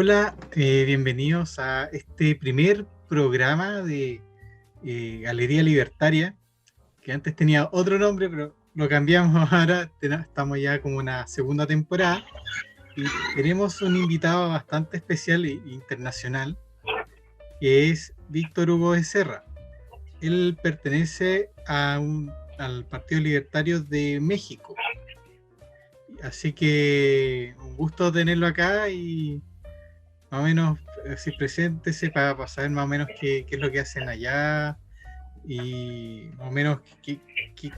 Hola, bienvenidos a este primer programa de Galería Libertaria, que antes tenía otro nombre, pero lo cambiamos ahora, estamos ya como una segunda temporada y tenemos un invitado bastante especial e internacional, que es Víctor Hugo Becerra. Él pertenece al Partido Libertario de México, así que un gusto tenerlo acá y más o menos, si preséntese para saber más o menos qué es lo que hacen allá y más o menos qué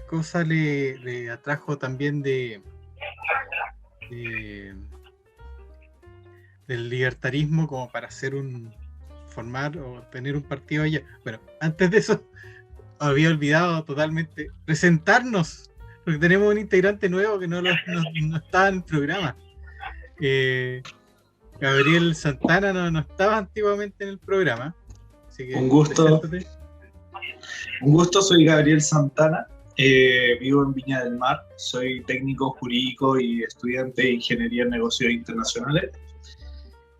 cosa le atrajo también de- del libertarismo como para formar o tener un partido allá. Bueno, antes de eso, había olvidado totalmente presentarnos, porque tenemos un integrante nuevo que no estaba en el programa. Eh, Gabriel Santana no estaba antiguamente en el programa, así Un que gusto, preséntate. soy Gabriel Santana, vivo en Viña del Mar, soy técnico jurídico y estudiante de Ingeniería en Negocios Internacionales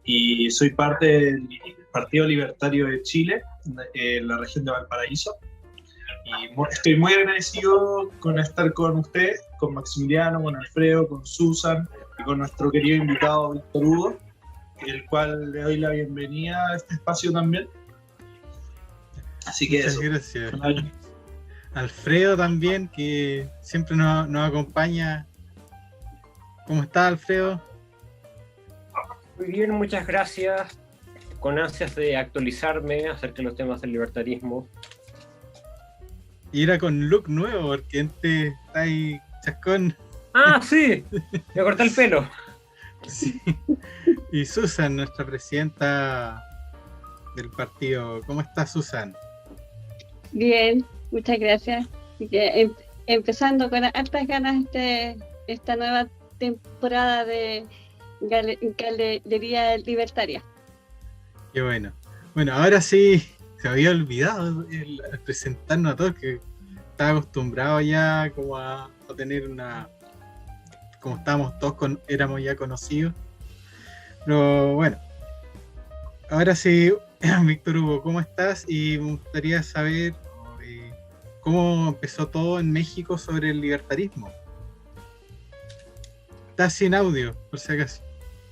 y soy parte del Partido Libertario de Chile, en la región de Valparaíso. Y estoy muy agradecido con estar con ustedes, con Maximiliano, con Alfredo, con Susan y con nuestro querido invitado Víctor Hugo, el cual le doy la bienvenida a este espacio también. Así que Muchas eso. gracias. Alfredo también, que siempre nos acompaña. ¿Cómo está, Alfredo? Muy bien, muchas gracias. Con ansias de actualizarme acerca de los temas del libertarismo. Y era con look nuevo, porque antes está ahí chascón. ¡Ah, sí! Me corté el pelo. Sí. Y Susan, nuestra presidenta del partido. ¿Cómo está, Susan? Bien, muchas gracias. Así que, empezando con hartas ganas esta nueva temporada de Galería Libertaria. Qué bueno. Bueno, ahora sí, se había olvidado el presentarnos a todos, que estaba acostumbrado ya como a tener como estábamos todos, éramos ya conocidos. Pero bueno, ahora sí, Víctor Hugo, ¿cómo estás? Y me gustaría saber cómo empezó todo en México sobre el libertarismo. Estás sin audio, por si acaso.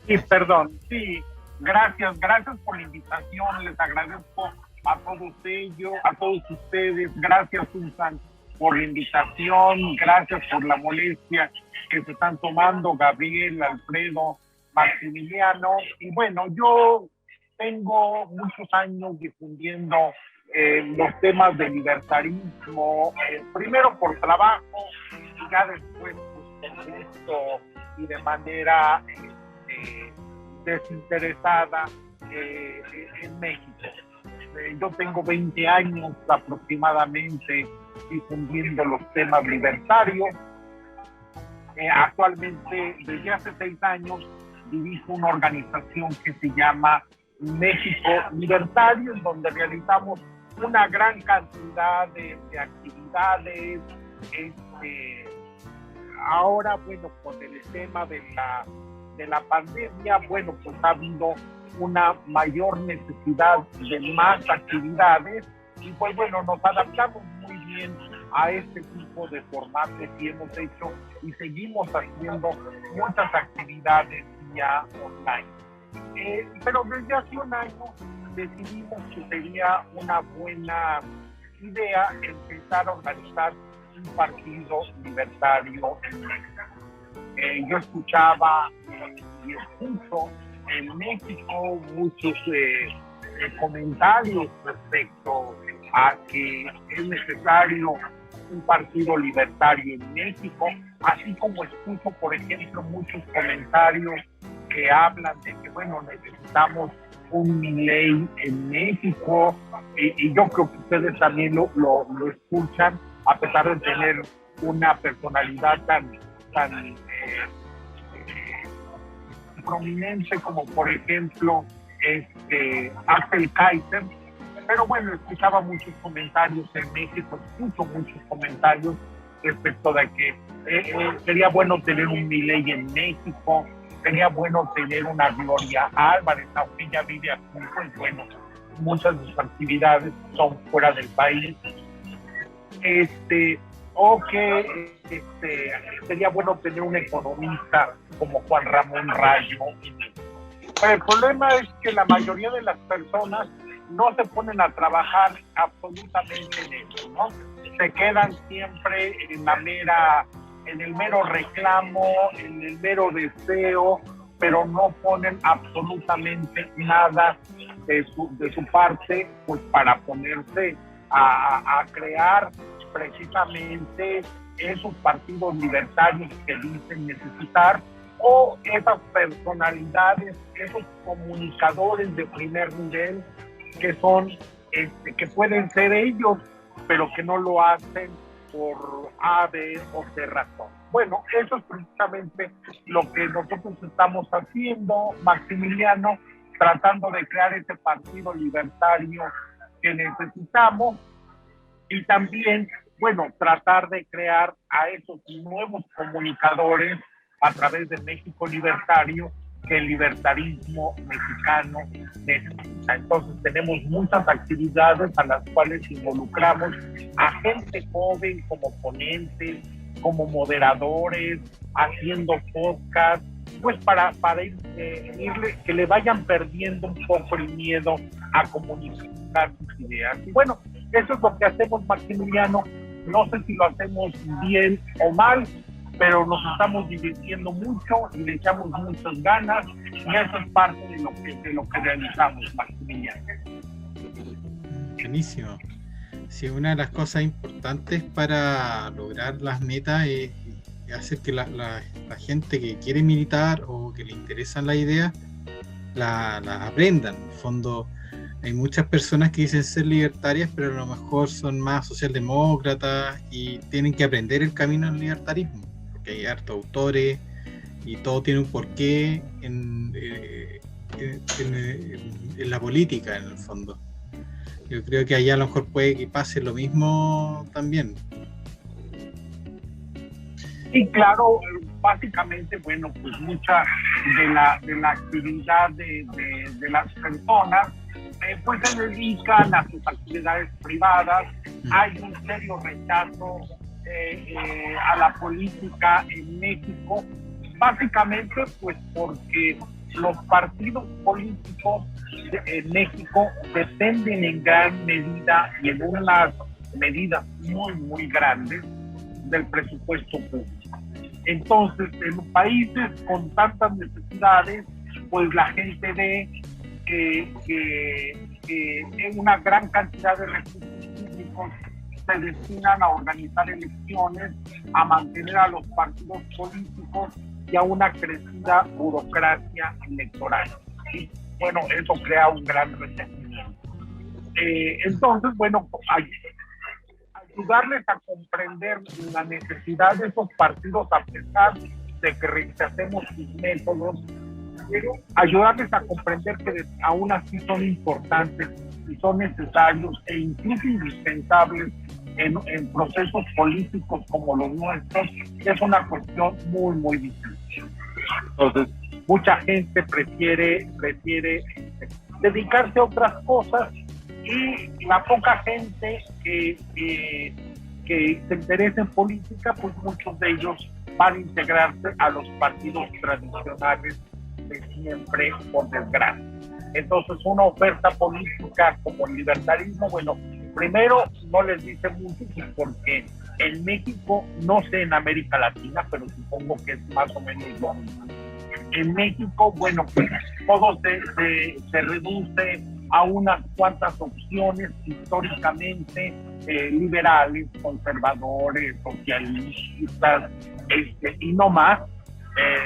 Sí, perdón, sí, gracias por la invitación, les agradezco a todos ustedes, gracias Susan por la invitación, gracias por la molestia que se están tomando Gabriel, Alfredo, Maximiliano, y bueno, yo tengo muchos años difundiendo los temas de libertarismo, primero por trabajo y ya después pues, por gusto y de manera desinteresada en México. Yo tengo 20 años aproximadamente difundiendo los temas libertarios. Actualmente, desde hace 6 años, dirijo una organización que se llama México Libertario, en donde realizamos una gran cantidad de actividades. Ahora, bueno, con el tema de la pandemia, bueno, pues ha habido una mayor necesidad de más actividades y pues bueno, nos adaptamos muy bien a este tipo de formatos y hemos hecho y seguimos haciendo muchas actividades vía online. Pero desde hace un año decidimos que sería una buena idea empezar a organizar un partido libertario en México. Yo escuchaba y escucho en México muchos comentarios respecto a que es necesario un partido libertario en México, así como escucho, por ejemplo, muchos comentarios que hablan de que, bueno, necesitamos un Milei en México, y yo creo que ustedes también lo escuchan, a pesar de tener una personalidad tan prominente como por ejemplo Axel Kaiser. Pero bueno, escuchaba muchos comentarios en México, escucho muchos comentarios respecto de que sería bueno tener un Milei en México, sería bueno tener una Gloria Álvarez, aunque ella vive aquí, pues bueno, muchas de sus actividades son fuera del país. O que sería bueno tener un economista como Juan Ramón Rayo. Pero el problema es que la mayoría de las personas no se ponen a trabajar absolutamente en eso, ¿no? Se quedan siempre en el mero reclamo, en el mero deseo, pero no ponen absolutamente nada de su parte, pues para ponerse a crear precisamente esos partidos libertarios que dicen necesitar, o esas personalidades, esos comunicadores de primer nivel que son, que pueden ser ellos, pero que no lo hacen por A, B o C razón. Bueno, eso es precisamente lo que nosotros estamos haciendo, Maximiliano, tratando de crear ese partido libertario que necesitamos, y también, bueno, tratar de crear a esos nuevos comunicadores a través de México Libertario que el libertarismo mexicano necesita. Entonces tenemos muchas actividades a las cuales involucramos a gente joven como ponentes, como moderadores, haciendo podcast, pues para irle, que le vayan perdiendo un poco el miedo a comunicar sus ideas. Y bueno, eso es lo que hacemos, Maximiliano. No sé si lo hacemos bien o mal, pero nos estamos divirtiendo mucho y le echamos muchas ganas, y eso es parte de lo que realizamos, Maximiliano. Buenísimo. Sí, una de las cosas importantes para lograr las metas es hacer que la gente que quiere militar o que le interesan las ideas la aprendan. En el fondo, hay muchas personas que dicen ser libertarias, pero a lo mejor son más socialdemócratas y tienen que aprender el camino del libertarismo, porque hay hartos autores y todo tiene un porqué en la política, en el fondo. Yo creo que allá a lo mejor puede que pase lo mismo también. Y claro, básicamente, bueno, pues mucha de la actividad de las personas pues se dedican a sus actividades privadas. Hay un serio rechazo a la política en México, básicamente pues porque los partidos políticos en México dependen en gran medida y en unas medidas muy, muy grandes del presupuesto público. Entonces, en países con tantas necesidades, pues la gente ve que una gran cantidad de recursos públicos se destinan a organizar elecciones, a mantener a los partidos políticos y a una crecida burocracia electoral. Y bueno, eso crea un gran resentimiento. Entonces, bueno, ayudarles a comprender la necesidad de esos partidos, a pesar de que rechacemos sus métodos, pero ayudarles a comprender que aún así son importantes y son necesarios e incluso indispensables en procesos políticos como los nuestros, es una cuestión muy, muy difícil. Entonces, mucha gente prefiere dedicarse a otras cosas, y la poca gente que se interesa en política, pues muchos de ellos van a integrarse a los partidos tradicionales de siempre, por desgracia. Entonces, una oferta política como el libertarismo, bueno, primero no les dice mucho, porque en México, no sé en América Latina, pero supongo que es más o menos lo mismo. En México, bueno, pues todo se reduce a unas cuantas opciones históricamente liberales, conservadores, socialistas, y no más.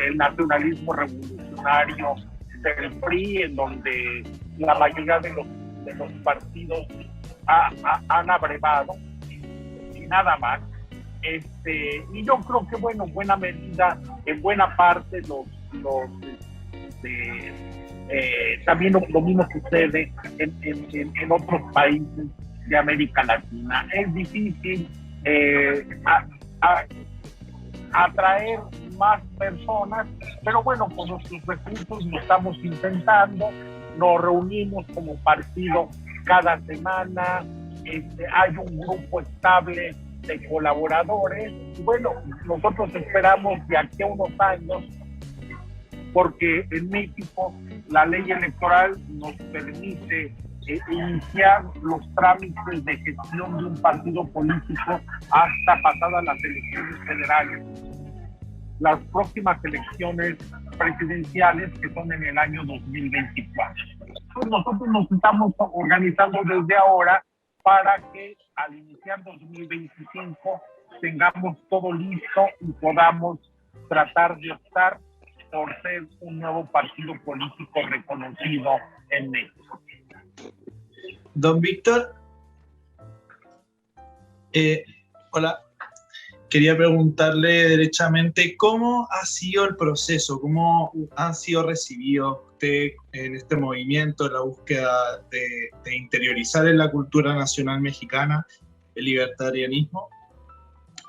El nacionalismo revolucionario del PRI, en donde la mayoría de los partidos han abrevado, y nada más. Y yo creo que, bueno, en buena medida, en buena parte, también lo mismo sucede en otros países de América Latina. Es difícil atraer más personas, pero bueno, con nuestros recursos lo estamos intentando, nos reunimos como partido cada semana, hay un grupo estable de colaboradores, y bueno, nosotros esperamos de aquí a unos años, porque en México la ley electoral nos permite iniciar los trámites de gestión de un partido político hasta pasadas las elecciones generales. Las próximas elecciones presidenciales, que son en el año 2024. Entonces nosotros nos estamos organizando desde ahora para que al iniciar 2025 tengamos todo listo y podamos tratar de optar por ser un nuevo partido político reconocido en México. Don Víctor, hola, quería preguntarle derechamente cómo ha sido el proceso, cómo han sido recibidos usted en este movimiento, en la búsqueda de interiorizar en la cultura nacional mexicana el libertarianismo,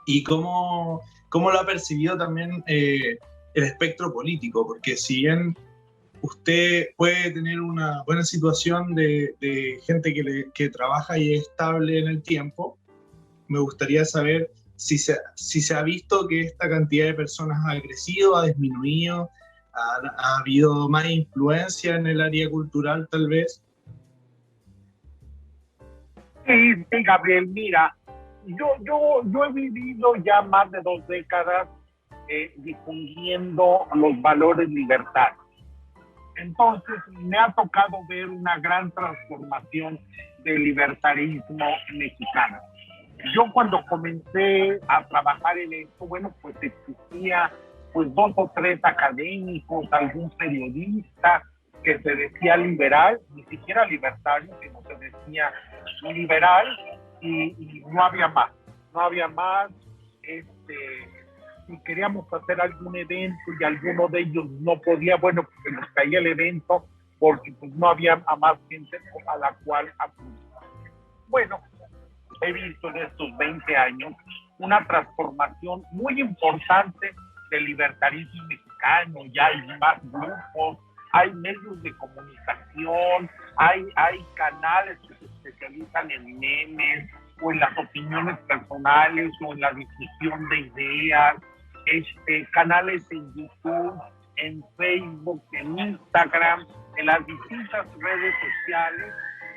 y cómo lo ha percibido también el espectro político, porque si bien usted puede tener una buena situación de gente que trabaja y es estable en el tiempo, me gustaría saber si se ha visto que esta cantidad de personas ha crecido, ha disminuido, ha habido más influencia en el área cultural tal vez. Sí, Gabriel, mira, yo he vivido ya más de 2 décadas difundiendo los valores libertarios. Entonces me ha tocado ver una gran transformación del libertarismo mexicano. Yo cuando comencé a trabajar en esto, bueno, pues existía pues 2 o 3 académicos, algún periodista que se decía liberal, ni siquiera libertario, sino se decía liberal, y no había más. Si queríamos hacer algún evento y alguno de ellos no podía, bueno, pues se nos caía el evento porque pues no había a más gente a la cual acudir. Bueno, he visto en estos 20 años una transformación muy importante del libertarismo mexicano. Ya hay más grupos, hay medios de comunicación, hay canales que se especializan en memes o en las opiniones personales o en la difusión de ideas, canales en YouTube, en Facebook, en Instagram, en las distintas redes sociales,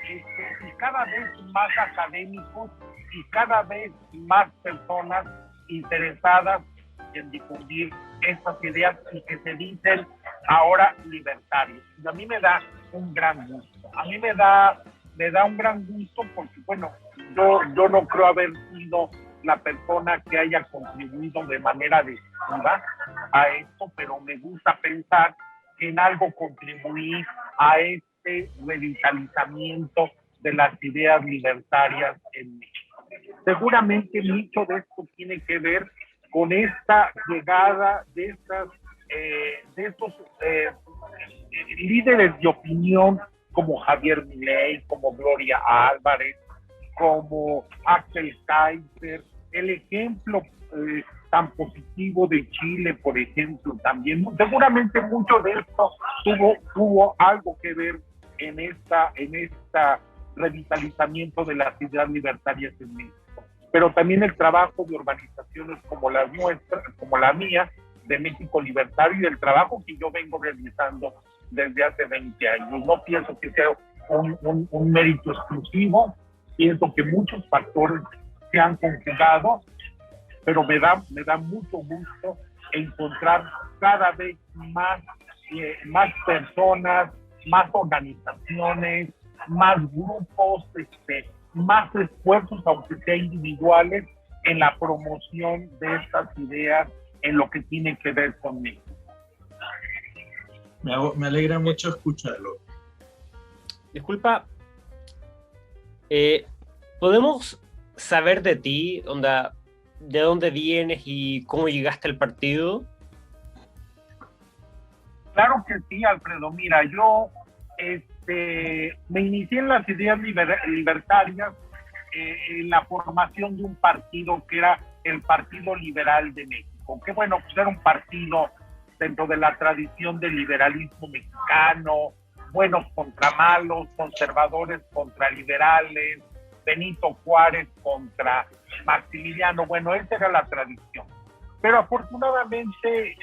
y cada vez más académicos y cada vez más personas interesadas en difundir estas ideas y que se dicen ahora libertarios. Y a mí me da un gran gusto. A mí me da un gran gusto porque, bueno, yo no creo haber sido la persona que haya contribuido de manera decisiva a esto, pero me gusta pensar que en algo contribuí a este revitalizamiento de las ideas libertarias en México. Seguramente mucho de esto tiene que ver con esta llegada de estos líderes de opinión como Javier Milei, como Gloria Álvarez, como Axel Kaiser, el ejemplo tan positivo de Chile, por ejemplo, también. Seguramente mucho de esto tuvo algo que ver en esta revitalizamiento de las ideas libertarias en México. Pero también el trabajo de organizaciones como las nuestras, como la mía, de México Libertario, y el trabajo que yo vengo realizando desde hace 20 años. No pienso que sea un mérito exclusivo, pienso que muchos factores se han conjugado, pero me da mucho gusto encontrar cada vez más personas, más organizaciones, más grupos, más esfuerzos, aunque sea individuales, en la promoción de estas ideas en lo que tiene que ver con México. Me alegra mucho escucharlo. Disculpa, ¿podemos saber de ti, de dónde vienes y cómo llegaste al partido? Claro que sí, Alfredo. Mira, yo me inicié en las ideas libertarias en la formación de un partido que era el Partido Liberal de México. México, que bueno, pues era un partido dentro de la tradición del liberalismo mexicano, buenos contra malos, conservadores contra liberales, Benito Juárez contra Maximiliano. Bueno, esa era la tradición. Pero afortunadamente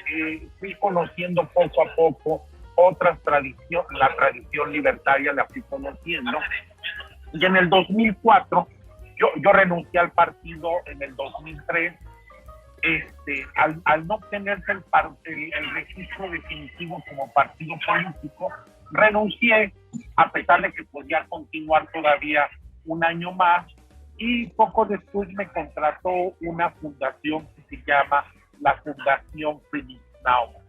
fui conociendo poco a poco otras tradiciones, la tradición libertaria la fui conociendo. Y en el 2004, yo renuncié al partido en el 2003, al no obtenerse el registro definitivo como partido político, renuncié, a pesar de que podía continuar todavía un año más, y poco después me contrató una fundación que se llama la Fundación Friedrich Naumann.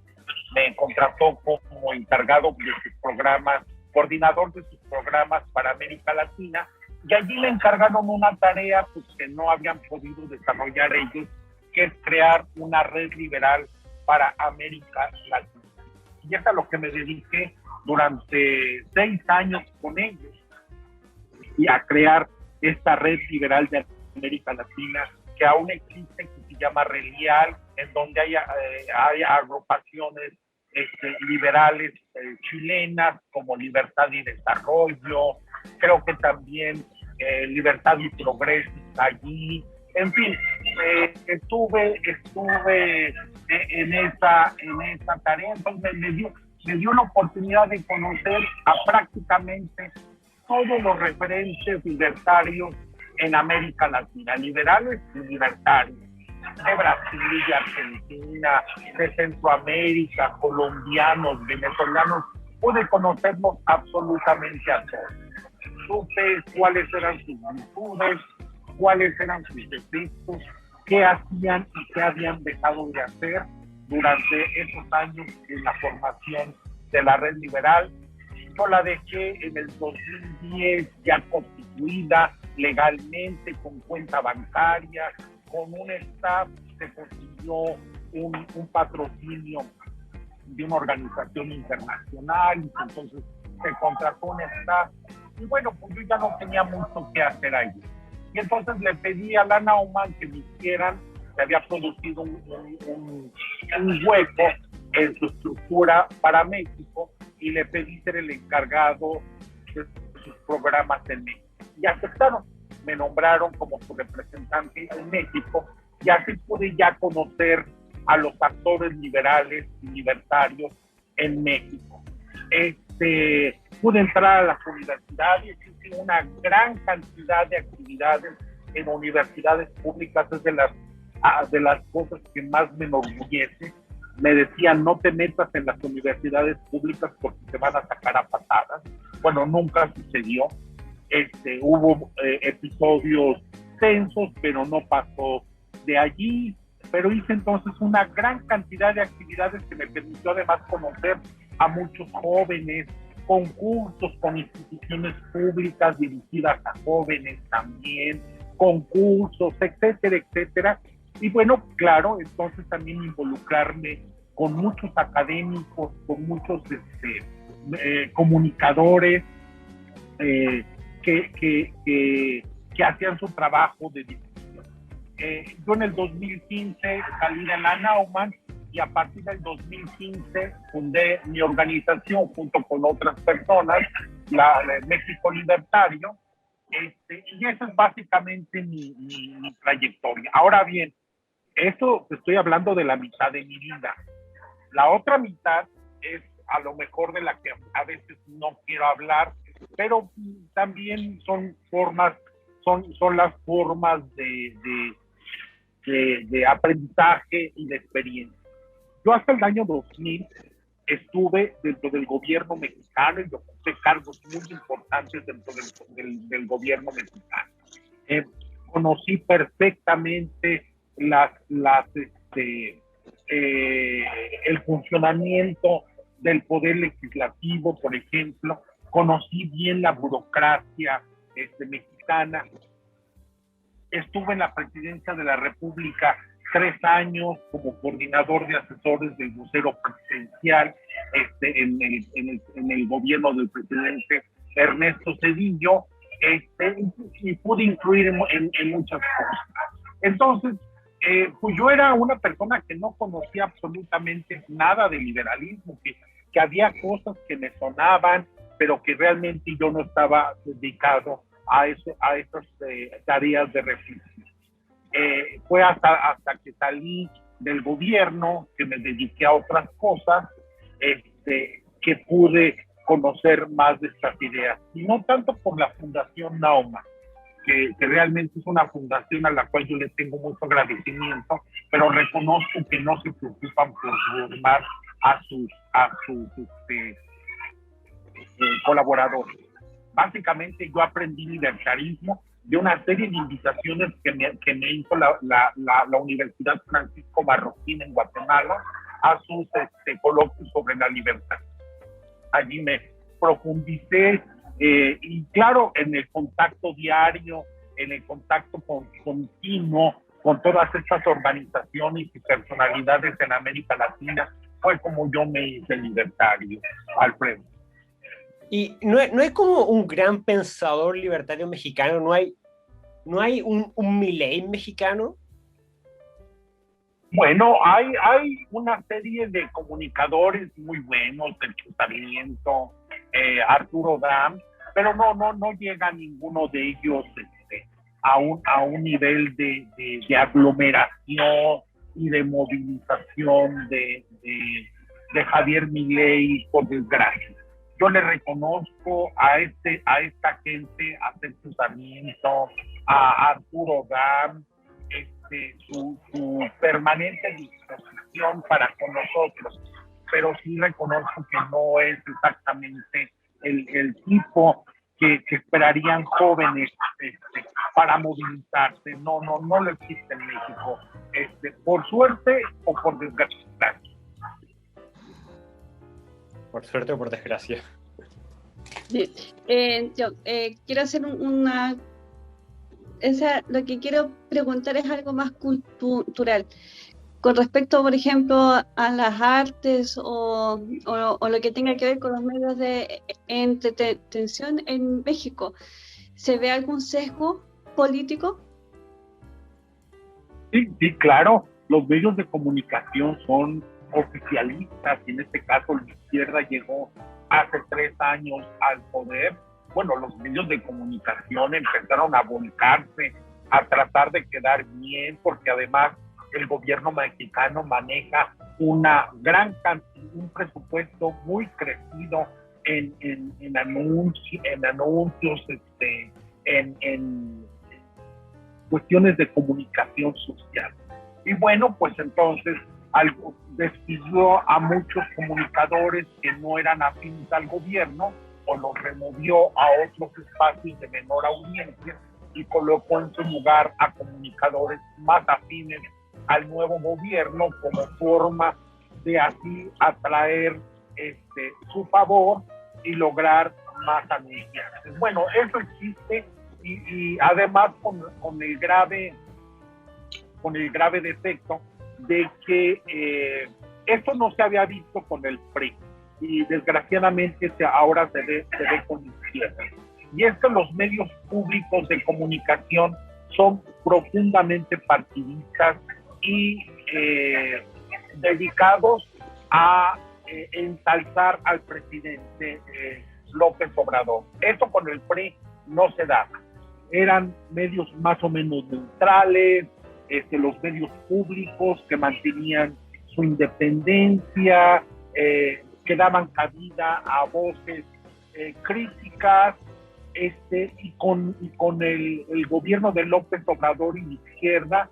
Me contrató como encargado de sus programas, coordinador de sus programas para América Latina, y allí me encargaron una tarea pues, que no habían podido desarrollar ellos, que es crear una red liberal para América Latina. Y es a lo que me dediqué durante 6 años con ellos, y a crear esta red liberal de América Latina, que aún existe, que se llama RELIAL, en donde hay agrupaciones liberales chilenas como Libertad y Desarrollo, creo que también Libertad y Progreso está allí. En fin, estuve en esa tarea, entonces me dio la oportunidad de conocer a prácticamente todos los referentes libertarios en América Latina, liberales y libertarios, de Brasil, de Argentina, de Centroamérica, colombianos, venezolanos. Pude conocerlos absolutamente a todos. Supe cuáles eran sus virtudes, cuáles eran sus defectos, qué hacían y qué habían dejado de hacer durante esos años en la formación de la red liberal. Yo la dejé en el 2010 ya constituida legalmente, con cuenta bancaria, con un staff. Se consiguió un patrocinio de una organización internacional, entonces se contrató un staff, y bueno, pues yo ya no tenía mucho que hacer allí. Y entonces le pedí a la Naumann que me hicieran, se había producido un hueco en su estructura para México, y le pedí ser el encargado de sus programas en México. Y aceptaron, me nombraron como su representante en México, y así pude ya conocer a los actores liberales y libertarios en México. Pude entrar a las universidades, hice una gran cantidad de actividades en universidades públicas. Es de las cosas que más me enorgullece. Me decían, no te metas en las universidades públicas porque te van a sacar a patadas. Bueno, nunca sucedió. Hubo episodios tensos, pero no pasó de allí. Pero hice entonces una gran cantidad de actividades que me permitió además conocer a muchos jóvenes, concursos con instituciones públicas dirigidas a jóvenes también, concursos, etcétera, etcétera. Y bueno, claro, entonces también involucrarme con muchos académicos, con muchos comunicadores que hacían su trabajo de difusión. Yo en el 2015 salí de la Naumann, y a partir del 2015 fundé mi organización junto con otras personas, la México Libertario, y esa es básicamente mi trayectoria. Ahora bien, eso estoy hablando de la mitad de mi vida. La otra mitad es a lo mejor de la que a veces no quiero hablar, pero también son las formas de aprendizaje y de experiencia. Yo hasta el año 2000 estuve dentro del gobierno mexicano y ocupé cargos muy importantes dentro del gobierno mexicano. Conocí perfectamente el funcionamiento del poder legislativo, por ejemplo. Conocí bien la burocracia mexicana. Estuve en la presidencia de la República 3 años como coordinador de asesores del vocero presidencial en el gobierno del presidente Ernesto Zedillo, y pude influir en muchas cosas. Entonces, pues yo era una persona que no conocía absolutamente nada de liberalismo, que había cosas que me sonaban, pero que realmente yo no estaba dedicado a esas tareas de reflexión. Fue hasta que salí del gobierno, que me dediqué a otras cosas, que pude conocer más de estas ideas. Y no tanto por la Fundación Naumann, que realmente es una fundación a la cual yo le tengo mucho agradecimiento, pero reconozco que no se preocupan por formar a sus colaboradores. Básicamente yo aprendí libertarismo de una serie de invitaciones que me hizo la Universidad Francisco Marroquín en Guatemala a sus coloquios sobre la libertad. Allí me profundicé y claro, en el contacto diario, en el contacto continuo con todas estas organizaciones y personalidades en América Latina, fue como yo me hice libertario, Alfredo. Y no hay como un gran pensador libertario mexicano, no hay un Milei mexicano. Bueno, hay una serie de comunicadores muy buenos, el Chutamiento, Arturo Dam, pero no llega ninguno de ellos a un nivel de aglomeración y de movilización de Javier Milei, por desgracia. Yo le reconozco a esta gente, a Sergio Sarmiento, a Arturo Dam, su permanente disposición para con nosotros, pero sí reconozco que no es exactamente el tipo que esperarían jóvenes para movilizarse. No lo existe en México, por suerte o por desgracia. Por suerte o por desgracia. Yo quiero hacer lo que quiero preguntar es algo más cultural. Con respecto, por ejemplo, a las artes o lo que tenga que ver con los medios de entretención en México, ¿se ve algún sesgo político? Sí, claro. Los medios de comunicación son oficialistas, y en este caso la izquierda llegó hace 3 años al poder. Bueno, los medios de comunicación empezaron a volcarse, a tratar de quedar bien, porque además el gobierno mexicano maneja un presupuesto muy crecido en anuncios, en cuestiones de comunicación social. Y bueno, pues entonces despidió a muchos comunicadores que no eran afines al gobierno, o los removió a otros espacios de menor audiencia y colocó en su lugar a comunicadores más afines al nuevo gobierno, como forma de así atraer su favor y lograr más anunciantes. Bueno, eso existe y además con el grave defecto de que esto no se había visto con el PRI y desgraciadamente ahora se ve con izquierda. Y es que los medios públicos de comunicación son profundamente partidistas y dedicados a ensalzar al presidente López Obrador. Eso con el PRI no se daba. Eran medios más o menos neutrales, los medios públicos que mantenían su independencia, que daban cabida a voces críticas, y con el gobierno de López Obrador y la izquierda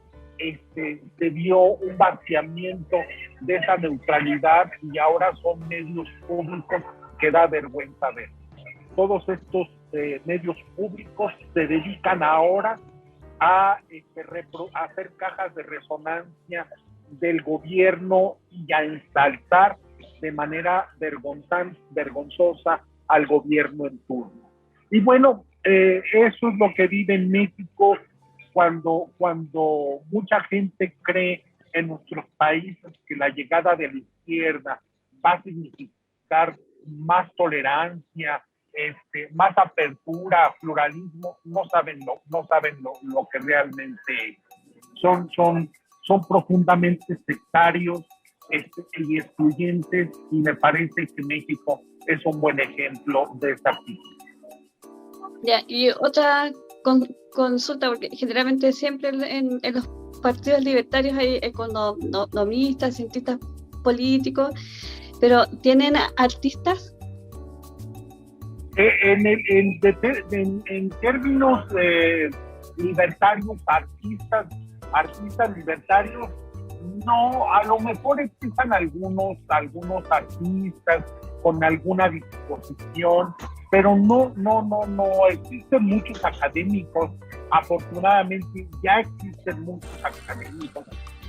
se dio un vaciamiento de esa neutralidad y ahora son medios públicos que da vergüenza ver. Todos estos medios públicos se dedican ahora a hacer cajas de resonancia del gobierno y a ensalzar de manera vergonzosa al gobierno en turno. Y bueno, eso es lo que vive en México cuando mucha gente cree en nuestros países que la llegada de la izquierda va a significar más tolerancia, más apertura, pluralismo. No saben lo que realmente son son profundamente sectarios y excluyentes, y me parece que México es un buen ejemplo de esta actitud. Ya, y otra consulta, porque generalmente siempre en los partidos libertarios hay economistas, cientistas políticos, pero ¿tienen artistas? En términos libertarios, artistas libertarios, no, a lo mejor existen algunos artistas con alguna disposición, pero no existen muchos académicos. Afortunadamente ya existen muchos académicos,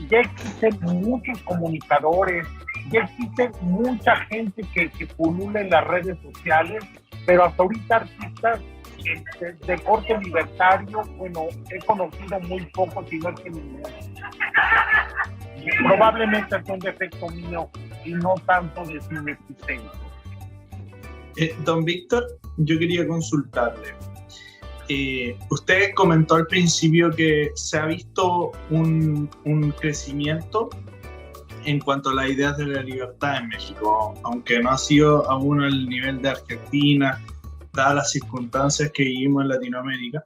ya existen muchos comunicadores, ya existe mucha gente que pulula en las redes sociales, pero hasta ahorita artistas de corte libertario, bueno, he conocido muy pocos, si no es que ninguno. Probablemente es un defecto mío y no tanto de su inexistencia. Don Víctor, yo quería consultarle. Usted comentó al principio que se ha visto un crecimiento en cuanto a las ideas de la libertad en México, aunque no ha sido aún al nivel de Argentina, dadas las circunstancias que vivimos en Latinoamérica.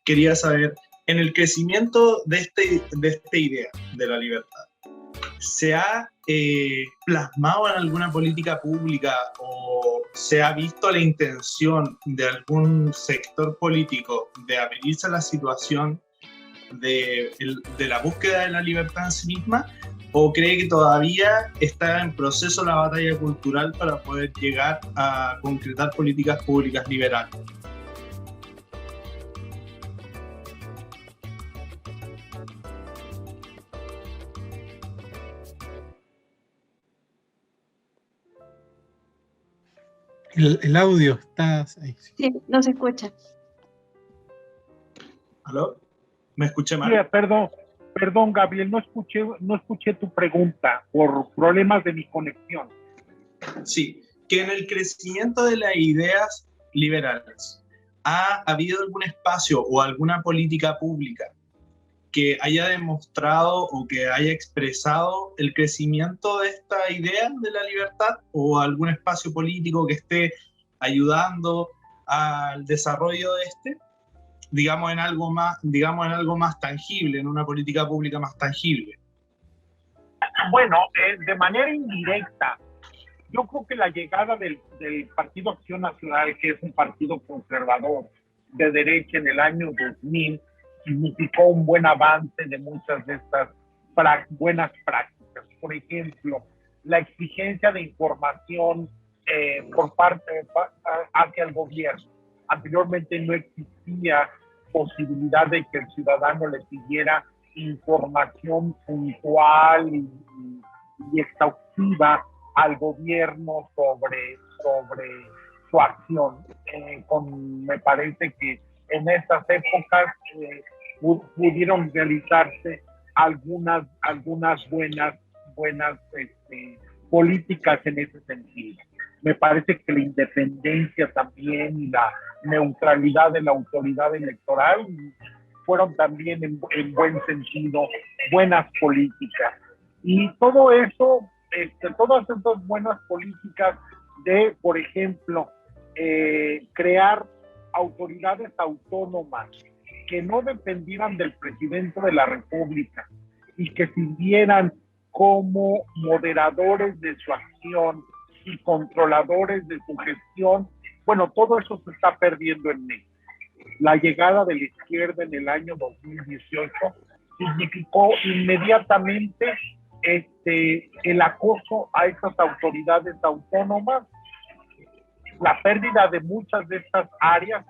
Quería saber, en el crecimiento de esta idea de la libertad, ¿se ha plasmado en alguna política pública o se ha visto la intención de algún sector político de abrirse a la situación de la búsqueda de la libertad en sí misma? ¿O cree que todavía está en proceso la batalla cultural para poder llegar a concretar políticas públicas liberales? El audio está ahí. Sí, no se escucha. ¿Aló? ¿Me escuché mal? Sí, perdón, Gabriel, no escuché tu pregunta por problemas de mi conexión. Sí, que en el crecimiento de las ideas liberales, ¿ha habido algún espacio o alguna política pública que haya demostrado o que haya expresado el crecimiento de esta idea de la libertad, o algún espacio político que esté ayudando al desarrollo de digamos en algo más tangible, en una política pública más tangible? Bueno, de manera indirecta, yo creo que la llegada del Partido Acción Nacional, que es un partido conservador de derecha en el año 2000, significó un buen avance de muchas de estas buenas prácticas. Por ejemplo, la exigencia de información por parte hacia el gobierno. Anteriormente no existía posibilidad de que el ciudadano le pidiera información puntual y exhaustiva al gobierno sobre su acción. Me parece que en estas épocas pudieron realizarse algunas buenas políticas en ese sentido. Me parece que la independencia también y la neutralidad de la autoridad electoral fueron también en buen sentido buenas políticas. Y todo eso, todas estas buenas políticas de, por ejemplo, crear autoridades autónomas que no dependieran del presidente de la República y que sirvieran como moderadores de su acción y controladores de su gestión, bueno, todo eso se está perdiendo en México. La llegada de la izquierda en el año 2018 significó inmediatamente el acoso a estas autoridades autónomas, la pérdida de muchas de estas áreas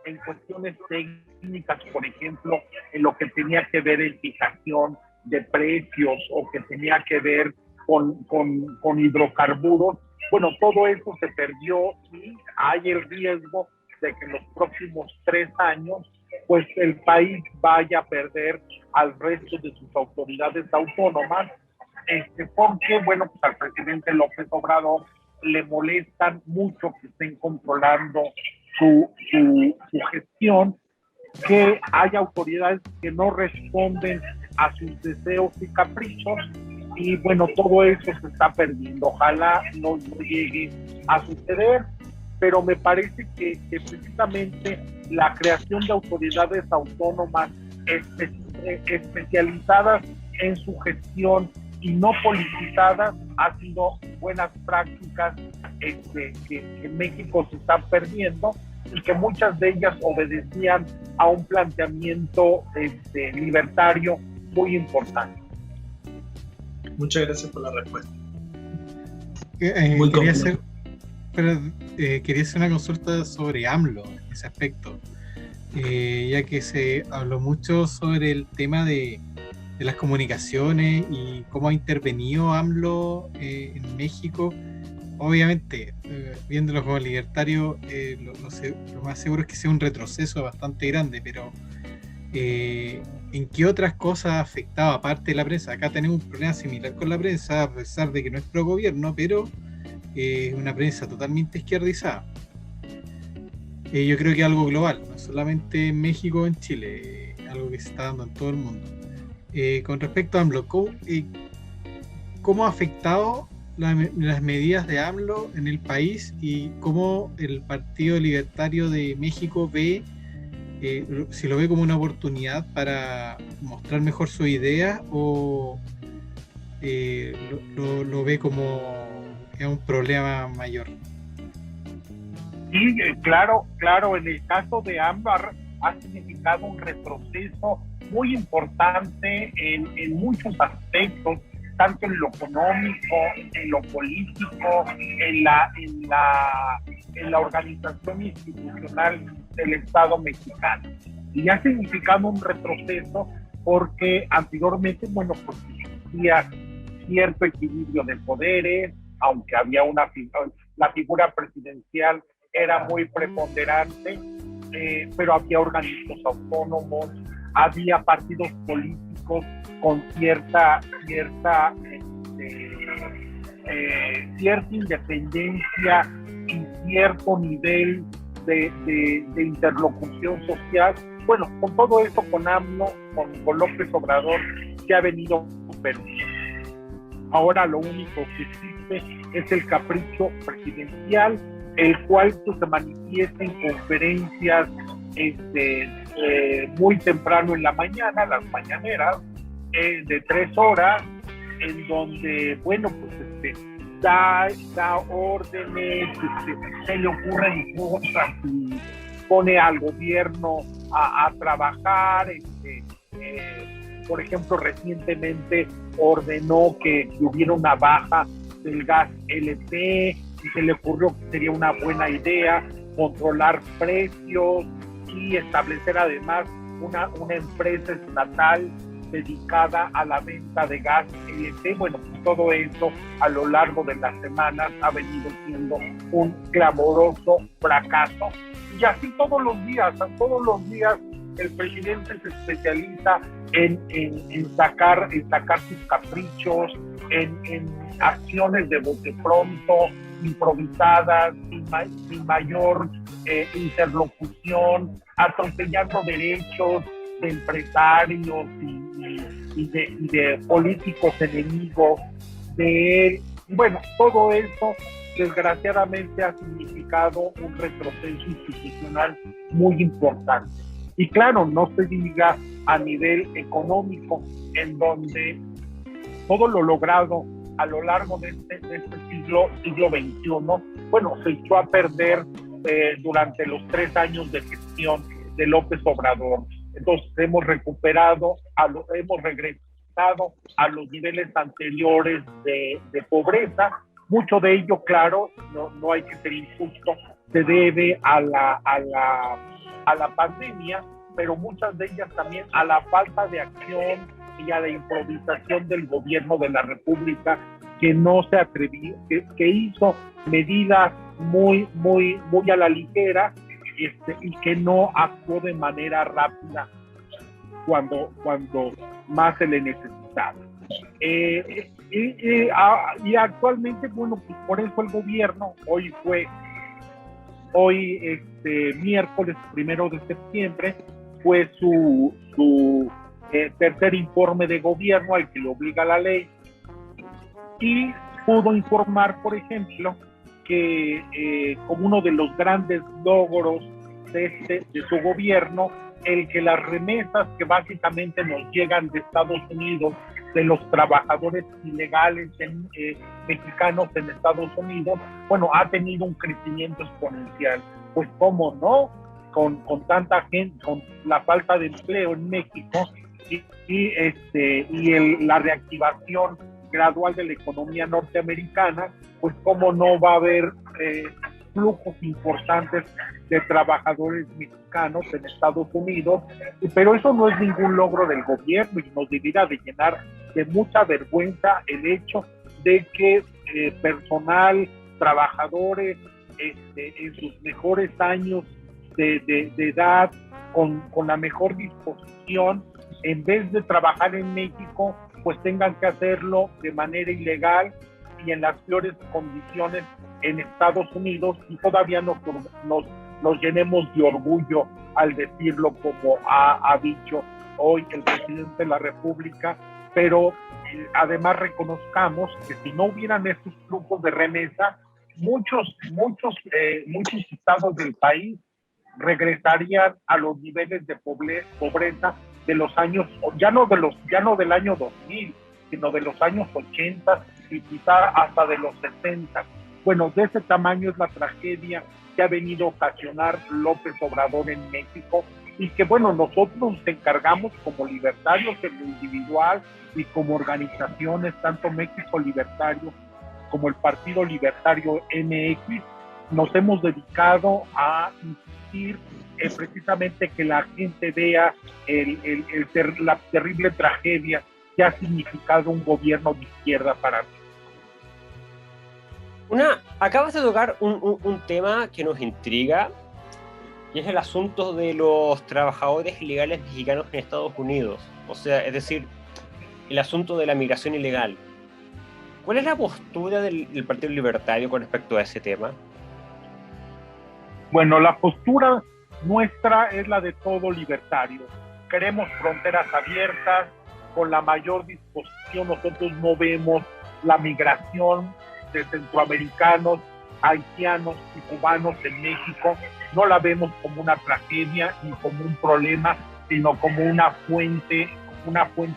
en cuestiones técnicas, por ejemplo, en lo que tenía que ver en fijación de precios o que tenía que ver con hidrocarburos. Bueno, todo eso se perdió y hay el riesgo de que en los próximos 3 años, pues el país vaya a perder al resto de sus autoridades autónomas, porque, bueno, pues al presidente López Obrador le molestan mucho que estén controlando su gestión, que hay autoridades que no responden a sus deseos y caprichos, y bueno, todo eso se está perdiendo. Ojalá no llegue a suceder, pero me parece que precisamente la creación de autoridades autónomas especializadas en su gestión y no politizadas ha sido buenas prácticas que en México se están perdiendo, y que muchas de ellas obedecían a un planteamiento libertario muy importante. Muchas gracias por la respuesta. Quería hacer una consulta sobre AMLO en ese aspecto, ya que se habló mucho sobre el tema de las comunicaciones y cómo ha intervenido AMLO en México. Obviamente, viéndolo como libertario, lo más seguro es que sea un retroceso bastante grande, pero ¿en qué otras cosas ha afectado aparte de la prensa? Acá tenemos un problema similar con la prensa, a pesar de que no es pro gobierno, pero es una prensa totalmente izquierdizada. Yo creo que es algo global, no solamente en México o en Chile, algo que se está dando en todo el mundo. Con respecto a AMLO, ¿cómo ha afectado las medidas de AMLO en el país y cómo el Partido Libertario de México ve, si lo ve como una oportunidad para mostrar mejor su idea o lo ve como un problema mayor? Sí, claro, en el caso de AMLO ha significado un retroceso muy importante en muchos aspectos, tanto en lo económico, en lo político, en la organización institucional del Estado mexicano. Y ha significado un retroceso porque anteriormente, bueno, pues existía cierto equilibrio de poderes, aunque había la figura presidencial era muy preponderante, pero había organismos autónomos, había partidos políticos con cierta independencia y cierto nivel de interlocución social. Bueno, con todo eso, con AMLO, con López Obrador, se ha venido perdiendo. Ahora lo único que existe es el capricho presidencial, el cual se manifiesta en conferencias muy temprano en la mañana, las mañaneras, de 3 horas, en donde, bueno, pues da órdenes, se le ocurren cosas y pone al gobierno a trabajar. Por ejemplo, recientemente ordenó que hubiera una baja del gas LP y se le ocurrió que sería una buena idea controlar precios y establecer además una empresa estatal dedicada a la venta de gas LP. Bueno, pues todo eso a lo largo de las semanas ha venido siendo un clamoroso fracaso. Y así todos los días el presidente se especializa en sacar sus caprichos, en acciones de bote pronto, improvisadas, sin mayor interlocución, atropellando derechos de empresarios y de políticos enemigos de él. Bueno, todo eso desgraciadamente ha significado un retroceso institucional muy importante. Y claro, no se diga a nivel económico, en donde todo lo logrado a lo largo de este siglo XXI, bueno, se echó a perder durante los 3 años de gestión de López Obrador. Entonces hemos regresado a los niveles anteriores de pobreza. Mucho de ello, claro, no hay que ser injusto, se debe a la pandemia, pero muchas de ellas también a la falta de acción y a la improvisación del gobierno de la República, que no se atrevió, que hizo medidas muy a la ligera, y que no actuó de manera rápida cuando más se le necesitaba. Y actualmente, bueno, pues por eso el gobierno, hoy miércoles 1 de septiembre, fue su tercer informe de gobierno al que le obliga la ley, y pudo informar, por ejemplo, que como uno de los grandes logros de su gobierno, el que las remesas que básicamente nos llegan de Estados Unidos, de los trabajadores ilegales mexicanos en Estados Unidos, bueno, ha tenido un crecimiento exponencial. Pues cómo no, con tanta gente, con la falta de empleo en México y la reactivación gradual de la economía norteamericana, pues cómo no va a haber flujos importantes de trabajadores mexicanos en Estados Unidos. Pero eso no es ningún logro del gobierno, y nos debería de llenar de mucha vergüenza el hecho de que personal, trabajadores en sus mejores años de edad, con la mejor disposición, en vez de trabajar en México, pues tengan que hacerlo de manera ilegal y en las peores condiciones en Estados Unidos, y todavía nos llenemos de orgullo al decirlo, como ha dicho hoy el presidente de la República. Pero además reconozcamos que si no hubieran estos flujos de remesa, muchos estados del país regresarían a los niveles de pobreza de los años, ya no del año 2000, sino de los años 80 y quizá hasta de los 60. Bueno, de ese tamaño es la tragedia que ha venido a ocasionar López Obrador en México, y que, bueno, nosotros nos encargamos como libertarios en lo individual y como organizaciones, tanto México Libertario como el Partido Libertario MX, nos hemos dedicado a insistir precisamente que la gente vea la terrible tragedia que ha significado un gobierno de izquierda para mí. Acabas de tocar un tema que nos intriga, y es el asunto de los trabajadores ilegales mexicanos en Estados Unidos. O sea, es decir, el asunto de la migración ilegal. ¿Cuál es la postura del Partido Libertario con respecto a ese tema? Bueno, la postura nuestra es la de todo libertario. Queremos fronteras abiertas, con la mayor disposición. Nosotros no vemos la migración de centroamericanos, haitianos y cubanos en México, no la vemos como una tragedia ni como un problema, sino como una fuente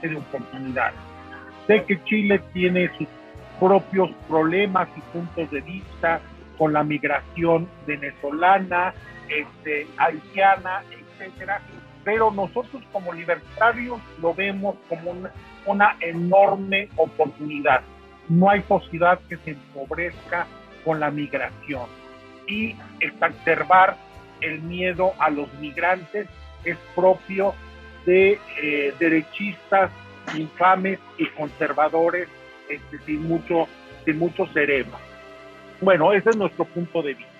de oportunidad. Sé que Chile tiene sus propios problemas y puntos de vista con la migración venezolana, haitiana, etcétera, pero nosotros como libertarios lo vemos como una enorme oportunidad. No hay sociedad que se empobrezca con la migración, y exacerbar el miedo a los migrantes es propio de derechistas infames y conservadores sin mucho cerebro. Bueno, ese es nuestro punto de vista.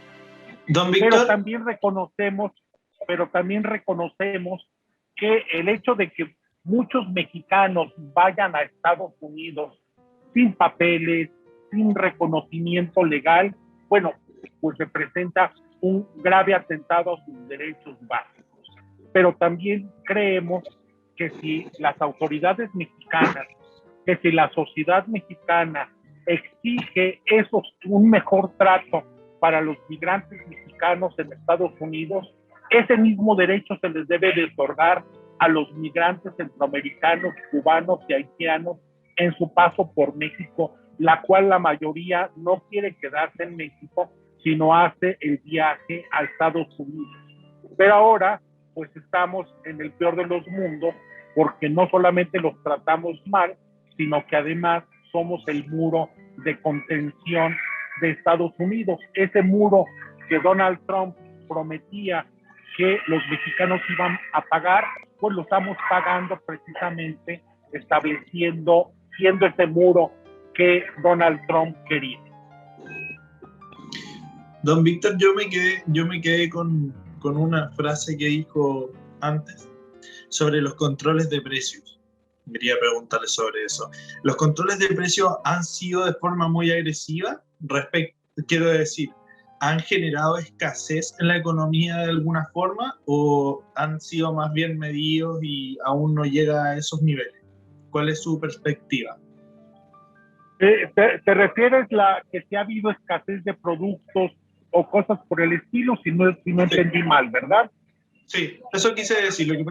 Don Víctor. Pero también reconocemos que el hecho de que muchos mexicanos vayan a Estados Unidos sin papeles, sin reconocimiento legal, bueno, pues representa un grave atentado a sus derechos básicos. Pero también creemos que si las autoridades mexicanas, que si la sociedad mexicana exige un mejor trato para los migrantes mexicanos en Estados Unidos, ese mismo derecho se les debe de otorgar a los migrantes centroamericanos, cubanos y haitianos en su paso por México, la cual la mayoría no quiere quedarse en México, sino hace el viaje a Estados Unidos. Pero ahora, pues estamos en el peor de los mundos, porque no solamente los tratamos mal, sino que además somos el muro de contención de Estados Unidos. Ese muro que Donald Trump prometía que los mexicanos iban a pagar, pues lo estamos pagando precisamente siendo ese muro que Donald Trump quería. Don Víctor, yo me quedé con una frase que dijo antes sobre los controles de precios. Quería preguntarle sobre eso. Los controles de precios han sido de forma muy agresiva quiero decir, ¿han generado escasez en la economía de alguna forma o han sido más bien medidos y aún no llega a esos niveles? ¿Cuál es su perspectiva? ¿Te refieres que si ha habido escasez de productos o cosas por el estilo? Si no entendí mal, ¿verdad? Sí, eso quise decir. Lo que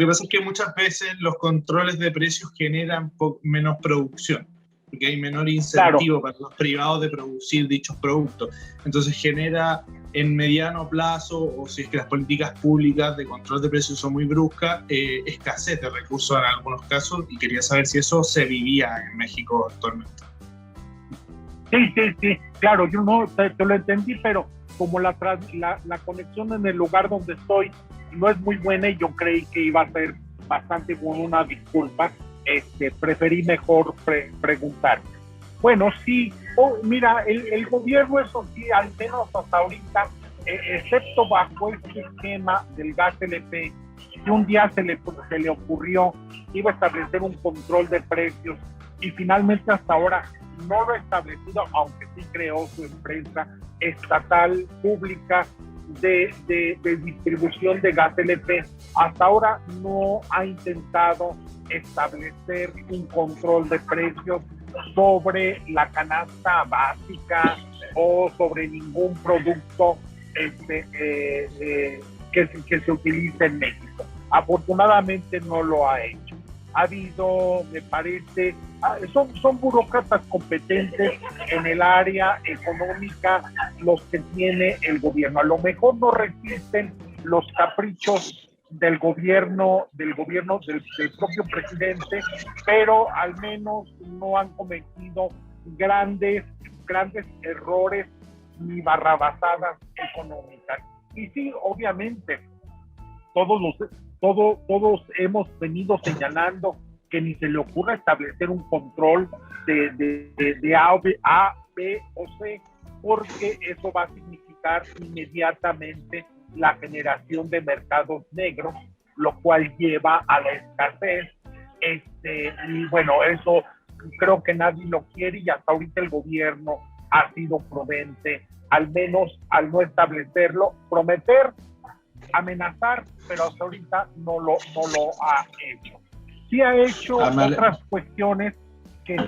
pasa es que muchas veces los controles de precios generan menos producción, porque hay menor incentivo para los privados de producir dichos productos. Entonces genera en mediano plazo, o si es que las políticas públicas de control de precios son muy bruscas, escasez de recursos en algunos casos, y quería saber si eso se vivía en México actualmente. Sí, claro, yo no te lo entendí, pero como la conexión en el lugar donde estoy no es muy buena y yo creí que iba a ser bastante buena, una disculpa, preferí mejor preguntar. Bueno, sí, mira, el gobierno, eso sí, al menos hasta ahorita, excepto bajo este esquema del gas LP, que un día se le ocurrió, iba a establecer un control de precios y finalmente hasta ahora no lo ha establecido, aunque sí creó su empresa estatal pública de distribución de gas LP. Hasta ahora no ha intentado establecer un control de precios sobre la canasta básica o sobre ningún producto que se utilice en México. Afortunadamente no lo ha hecho. Ha habido, me parece, son burócratas competentes en el área económica los que tiene el gobierno. A lo mejor no resisten los caprichos del gobierno del propio presidente, pero al menos no han cometido grandes errores ni barrabasadas económicas. Y sí, obviamente, todos hemos venido señalando que ni se le ocurra establecer un control de A, B o C, porque eso va a significar inmediatamente la generación de mercados negros, lo cual lleva a la escasez. Y bueno, eso creo que nadie lo quiere y hasta ahorita el gobierno ha sido prudente, al menos al no establecerlo, prometer, amenazar, pero hasta ahorita no lo ha hecho. Sí ha hecho otras cuestiones que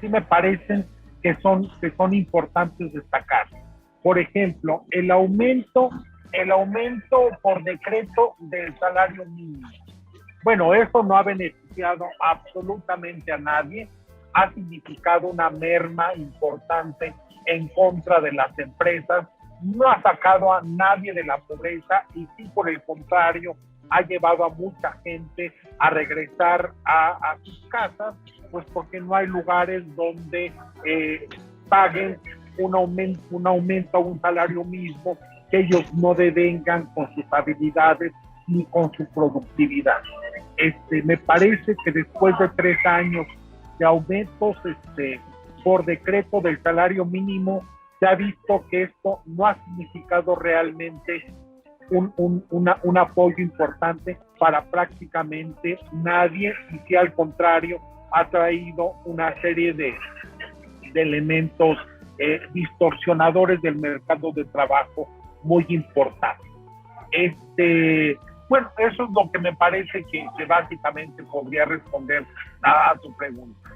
sí me parecen que son importantes destacar. Por ejemplo, el aumento por decreto del salario mínimo. Bueno, eso no ha beneficiado absolutamente a nadie, ha significado una merma importante en contra de las empresas, no ha sacado a nadie de la pobreza y sí, por el contrario, ha llevado a mucha gente a regresar a sus casas, pues porque no hay lugares donde paguen un aumento a un salario mismo, que ellos no devengan con sus habilidades ni con su productividad. Me parece que después de 3 años de aumentos por decreto del salario mínimo, se ha visto que esto no ha significado realmente un apoyo importante para prácticamente nadie, y que al contrario ha traído una serie de elementos distorsionadores del mercado de trabajo muy importantes. Bueno, eso es lo que me parece que básicamente podría responder a tu pregunta.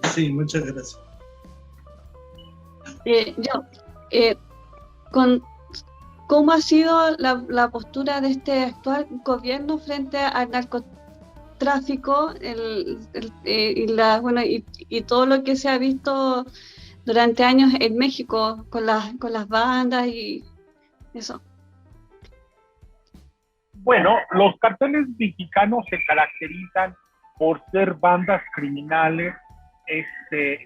Sí, muchas gracias. ¿Cómo ha sido la postura de este actual gobierno frente al narcotráfico y todo lo que se ha visto durante años en México con las bandas y eso? Bueno, los carteles mexicanos se caracterizan por ser bandas criminales,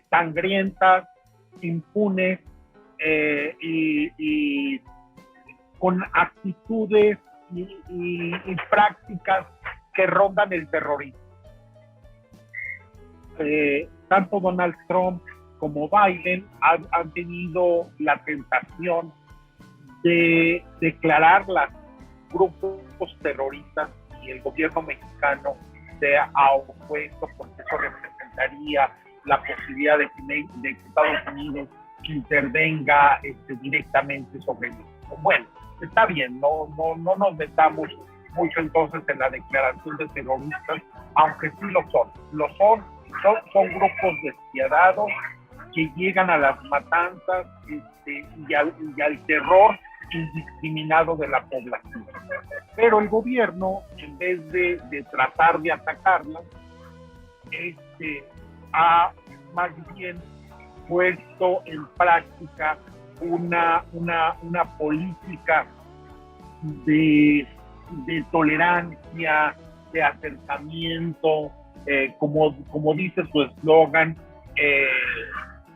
sangrientas, impunes y con actitudes y prácticas que rondan el terrorismo. Tanto Donald Trump como Biden han tenido la tentación de declararlas grupos terroristas, y el gobierno mexicano se ha opuesto porque eso representaría la posibilidad de que Estados Unidos intervenga directamente sobre ello. Bueno, está bien, no nos metamos mucho entonces en la declaración de terroristas, aunque sí lo son. Son grupos despiadados que llegan a las matanzas y al terror indiscriminado de la población. Pero el gobierno, en vez de tratar de atacarlas, ha más bien puesto en práctica una política de tolerancia, de acercamiento, como dice su eslogan,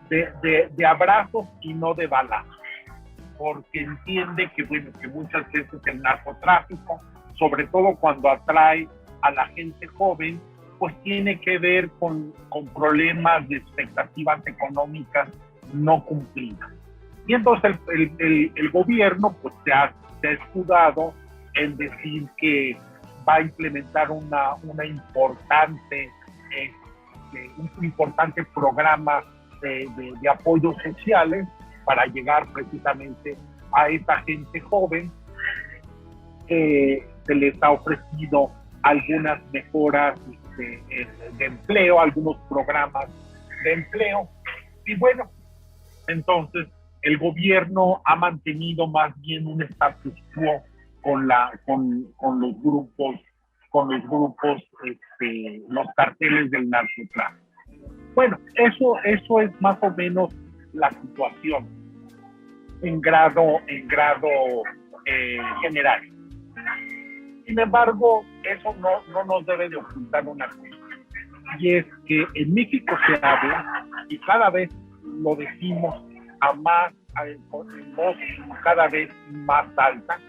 de abrazos y no de balazos, porque entiende que muchas veces el narcotráfico, sobre todo cuando atrae a la gente joven, pues tiene que ver con problemas de expectativas económicas no cumplidas. Y entonces el gobierno pues se ha escudado en decir que va a implementar un importante programa de apoyos sociales para llegar precisamente a esa gente joven. Se les ha ofrecido algunas mejoras de empleo, algunos programas de empleo, y bueno, entonces el gobierno ha mantenido más bien un status quo con los grupos, los carteles del narcotráfico. Bueno, eso es más o menos la situación en grado general. Sin embargo, eso no nos debe de ocultar una cosa, y es que en México se habla, y cada vez lo decimos en voz cada vez más alta,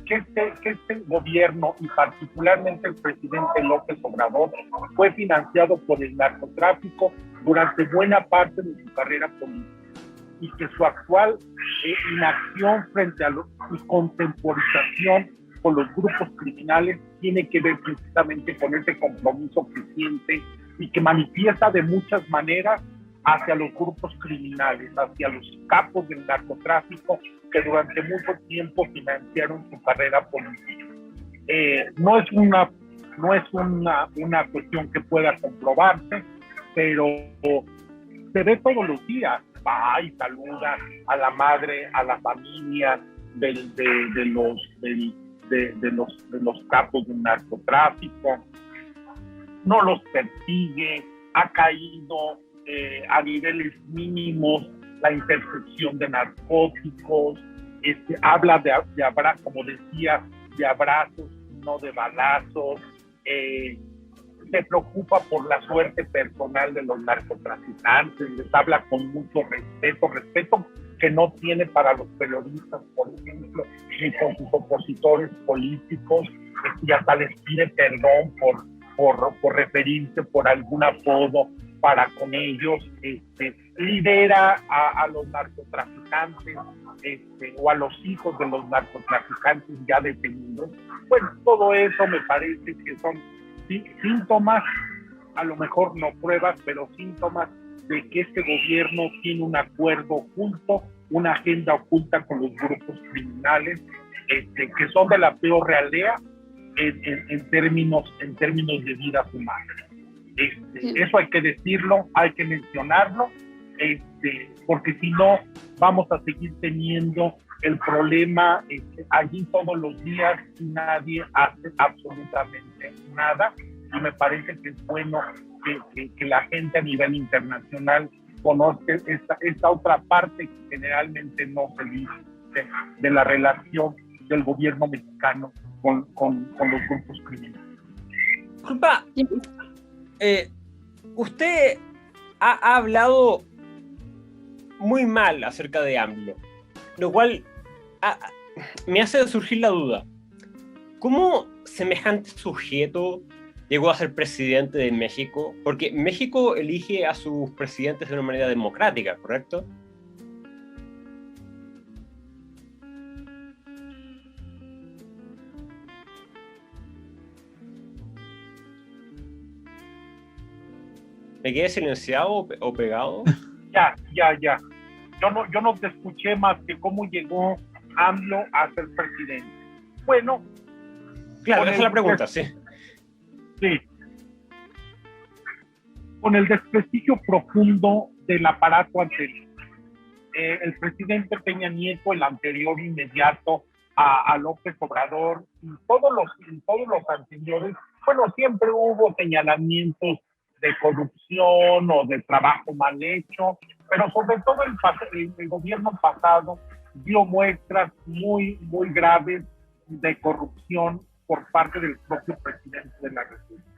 que este gobierno, y particularmente el presidente López Obrador, fue financiado por el narcotráfico durante buena parte de su carrera política, y que su actual inacción frente a su contemporización con los grupos criminales tiene que ver precisamente con ese compromiso que siente y que manifiesta de muchas maneras hacia los grupos criminales, hacia los capos del narcotráfico que durante mucho tiempo financiaron su carrera política. No es una cuestión que pueda comprobarse, pero se ve todos los días. Va y saluda a la madre, a la familia de los capos del narcotráfico, no los persigue, ha caído a niveles mínimos la intercepción de narcóticos, habla de como decía, de abrazos, no de balazos, se preocupa por la suerte personal de los narcotraficantes, les habla con mucho respeto que no tiene para los periodistas, por ejemplo, ni con sus opositores políticos, y hasta les pide perdón por referirse por algún apodo para con ellos, lidera a los narcotraficantes o a los hijos de los narcotraficantes ya detenidos. Bueno, todo eso me parece que son síntomas, a lo mejor no pruebas, pero síntomas de que este gobierno tiene un acuerdo oculto, una agenda oculta con los grupos criminales, que son de la peor realea en términos de vidas humanas. Eso hay que decirlo, hay que mencionarlo, porque si no vamos a seguir teniendo el problema allí todos los días y nadie hace absolutamente nada. Y me parece que es bueno que la gente a nivel internacional conozca esta otra parte que generalmente no se dice de la relación del gobierno mexicano con los grupos criminales. Disculpa, usted ha hablado muy mal acerca de AMLO, lo cual me hace surgir la duda. ¿Cómo semejante sujeto llegó a ser presidente de México? Porque México elige a sus presidentes de una manera democrática, ¿correcto? ¿Me quedé silenciado o pegado? Ya. yo no te escuché más que cómo llegó AMLO a ser presidente. Bueno, claro, esa es la pregunta, sí. Sí. Con el desprestigio profundo del aparato anterior. El presidente Peña Nieto, el anterior inmediato a López Obrador, y todos los anteriores, bueno, siempre hubo señalamientos de corrupción o de trabajo mal hecho, pero sobre todo el gobierno pasado dio muestras muy, muy graves de corrupción por parte del propio presidente de la República.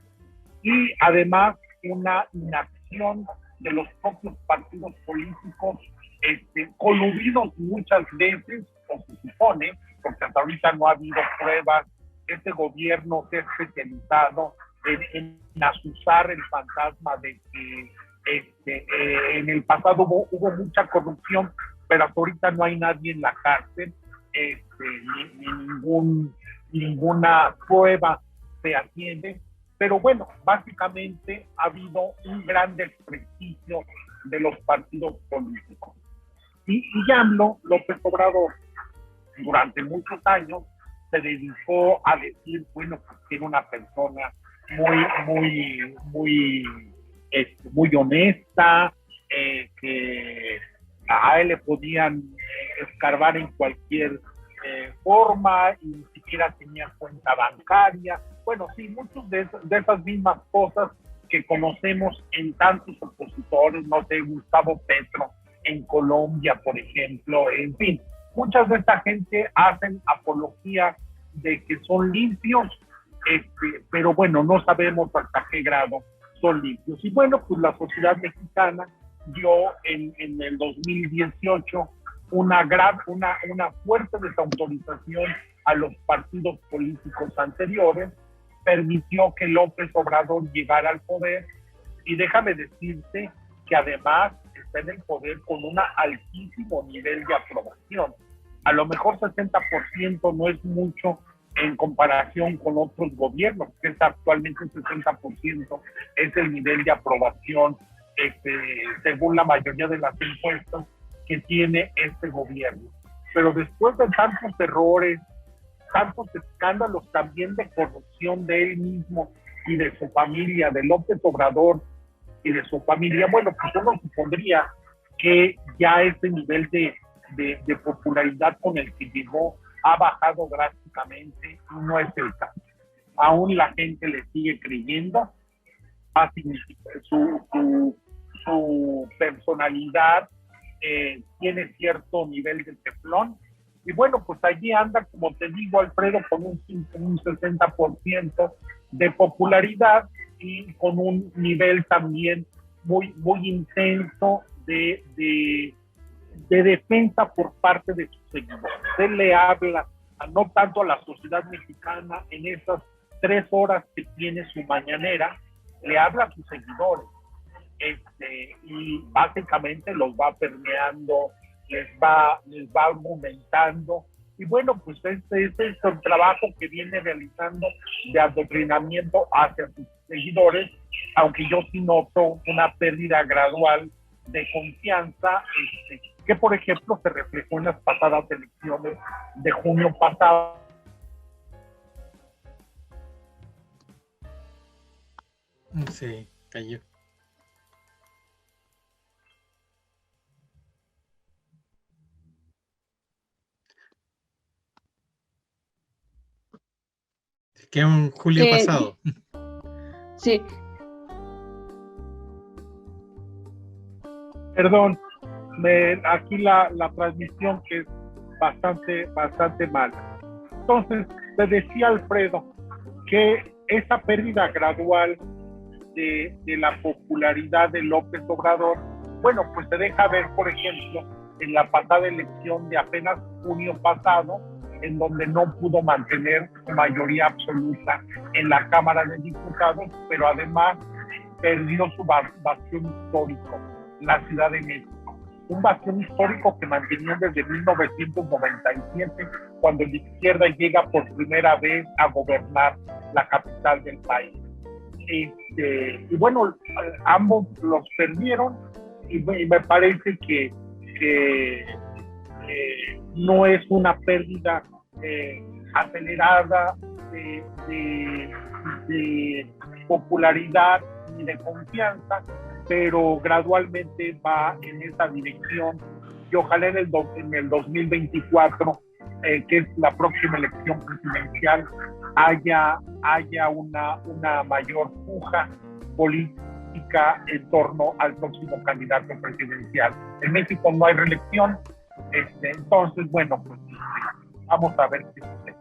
Y además una inacción de los propios partidos políticos, coludidos muchas veces, o se supone, porque hasta ahorita no ha habido pruebas. Este gobierno se ha especializado en azuzar el fantasma de que en el pasado hubo mucha corrupción, pero hasta ahorita no hay nadie en la cárcel, ninguna prueba se atiende. Pero bueno, básicamente ha habido un gran desprestigio de los partidos políticos. Y AMLO, López Obrador, durante muchos años se dedicó a decir, bueno, pues que era una persona muy honesta, que a él le podían escarbar en cualquier forma, y ni siquiera tenía cuenta bancaria. Bueno, sí, muchas de esas mismas cosas que conocemos en tantos opositores, no sé, Gustavo Petro en Colombia, por ejemplo, en fin, muchas de esta gente hacen apología de que son limpios, pero bueno, no sabemos hasta qué grado son limpios. Y bueno, pues la sociedad mexicana dio en el 2018 una fuerte desautorización a los partidos políticos anteriores, permitió que López Obrador llegara al poder, y déjame decirte que además está en el poder con un altísimo nivel de aprobación. A lo mejor 60% no es mucho en comparación con otros gobiernos, que es actualmente un 60% es el nivel de aprobación, según la mayoría de las encuestas que tiene este gobierno. Pero después de tantos errores, tantos escándalos también de corrupción de él mismo y de su familia, de López Obrador y de su familia, bueno, pues uno supondría que ya ese nivel de popularidad con el que llegó ha bajado drásticamente, y no es el caso. Aún la gente le sigue creyendo, su personalidad tiene cierto nivel de teflón, y bueno, pues allí anda, como te digo, Alfredo, con un 60% de popularidad y con un nivel también muy, muy intenso de defensa por parte de sus seguidores. Él le habla no tanto a la sociedad mexicana en esas 3 horas que tiene su mañanera, le habla a sus seguidores, y básicamente los va permeando, les va argumentando, y bueno, pues este es el trabajo que viene realizando de adoctrinamiento hacia sus seguidores, aunque yo sí noto una pérdida gradual de confianza, que por ejemplo se reflejó en las pasadas elecciones de junio pasado. Sí, cayó. Queda un julio pasado. Sí. Perdón, aquí la transmisión que es bastante mala. Entonces, te decía Alfredo que esa pérdida gradual de la popularidad de López Obrador, bueno, pues se deja ver, por ejemplo, en la pasada elección de apenas junio pasado, en donde no pudo mantener su mayoría absoluta en la Cámara de Diputados, pero además perdió su bastión histórico, la Ciudad de México. Un bastión histórico que mantenía desde 1997, cuando la izquierda llega por primera vez a gobernar la capital del país. Y bueno, ambos los perdieron, y me parece que que no es una pérdida acelerada de popularidad ni de confianza, pero gradualmente va en esa dirección y ojalá en el 2024, que es la próxima elección presidencial, haya una mayor puja política en torno al próximo candidato presidencial. En México no hay reelección, entonces, bueno, pues vamos a ver qué sucede.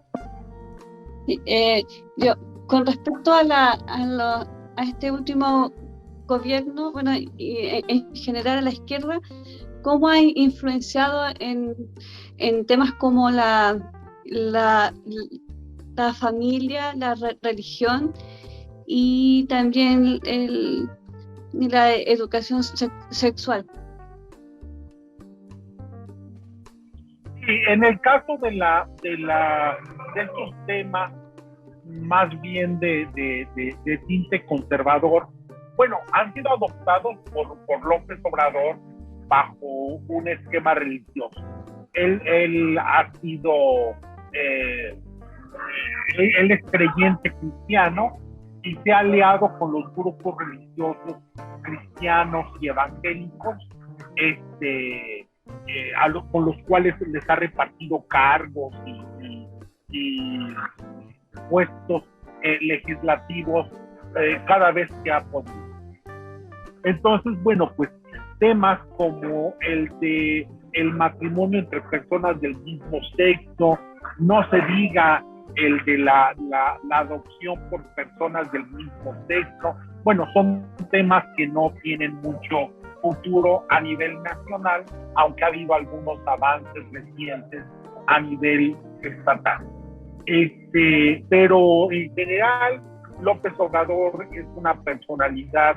Yo, con respecto a este último gobierno, bueno, y en general a la izquierda, ¿cómo ha influenciado en temas como la familia, la religión y también la educación sexual? Sí, en el caso de estos temas más bien de tinte conservador, bueno, han sido adoptados por López Obrador bajo un esquema religioso. Él ha sido, él es creyente cristiano y se ha aliado con los grupos religiosos cristianos y evangélicos, con los cuales les ha repartido cargos y puestos legislativos cada vez que ha podido. Entonces, bueno, pues temas como el de el matrimonio entre personas del mismo sexo, no se diga el de la adopción por personas del mismo sexo, bueno, son temas que no tienen mucho futuro a nivel nacional, aunque ha habido algunos avances recientes a nivel estatal. Pero en general, López Obrador es una personalidad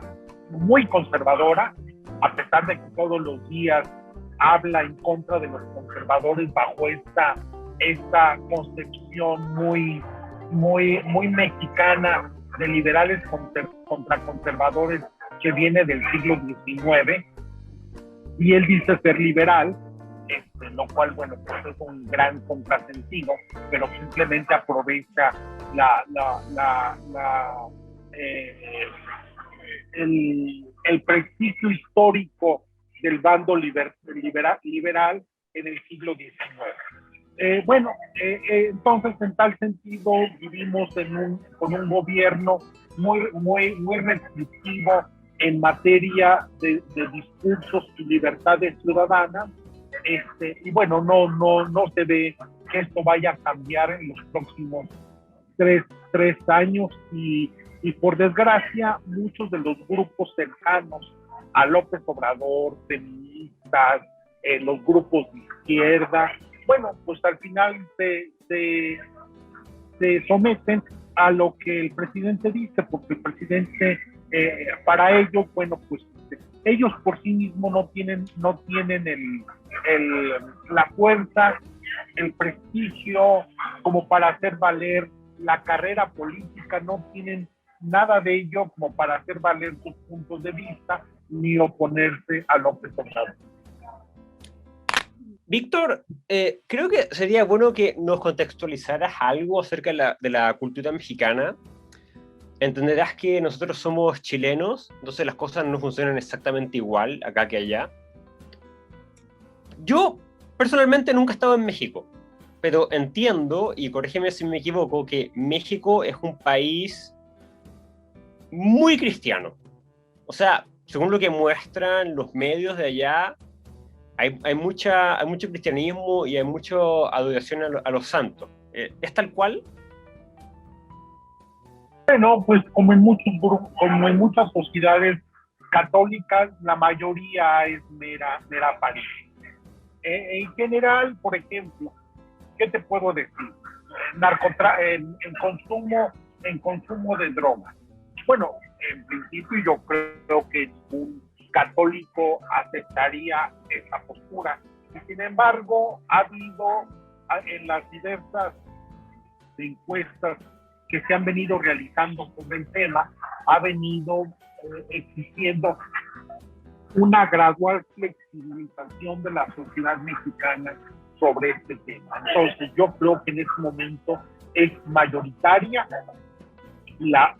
muy conservadora, a pesar de que todos los días habla en contra de los conservadores bajo esta concepción muy mexicana de liberales contra conservadores que viene del siglo XIX, y él dice ser liberal, lo cual, bueno, pues es un gran contrasentido, pero simplemente aprovecha el prestigio histórico del bando liberal en el siglo XIX. Entonces, en tal sentido, vivimos con un gobierno muy restrictivo en materia de discursos y libertades ciudadanas, y bueno, no se ve que esto vaya a cambiar en los próximos tres años, y por desgracia muchos de los grupos cercanos a López Obrador, feministas, los grupos de izquierda, bueno, pues al final se someten a lo que el presidente dice, porque el presidente, para ello, bueno, pues ellos por sí mismos no tienen la fuerza, el prestigio como para hacer valer la carrera política, no tienen nada de ello como para hacer valer sus puntos de vista ni oponerse a López Obrador. Víctor, creo que sería bueno que nos contextualizaras algo acerca de la cultura mexicana. Entenderás que nosotros somos chilenos, entonces las cosas no funcionan exactamente igual acá que allá. Yo personalmente nunca he estado en México, pero entiendo, y corrígeme si me equivoco, que México es un país muy cristiano. O sea, según lo que muestran los medios de allá, hay mucho cristianismo y hay mucha adoración a los santos. ¿Es tal cual? Bueno, pues como en muchas sociedades católicas, la mayoría es mera apariencia. En general, por ejemplo, ¿qué te puedo decir? En consumo de drogas. Bueno, en principio yo creo que un católico aceptaría esa postura. Y sin embargo, ha habido en las diversas encuestas que se han venido realizando sobre el tema, ha venido existiendo una gradual flexibilización de la sociedad mexicana sobre este tema. Entonces, yo creo que en este momento es mayoritaria la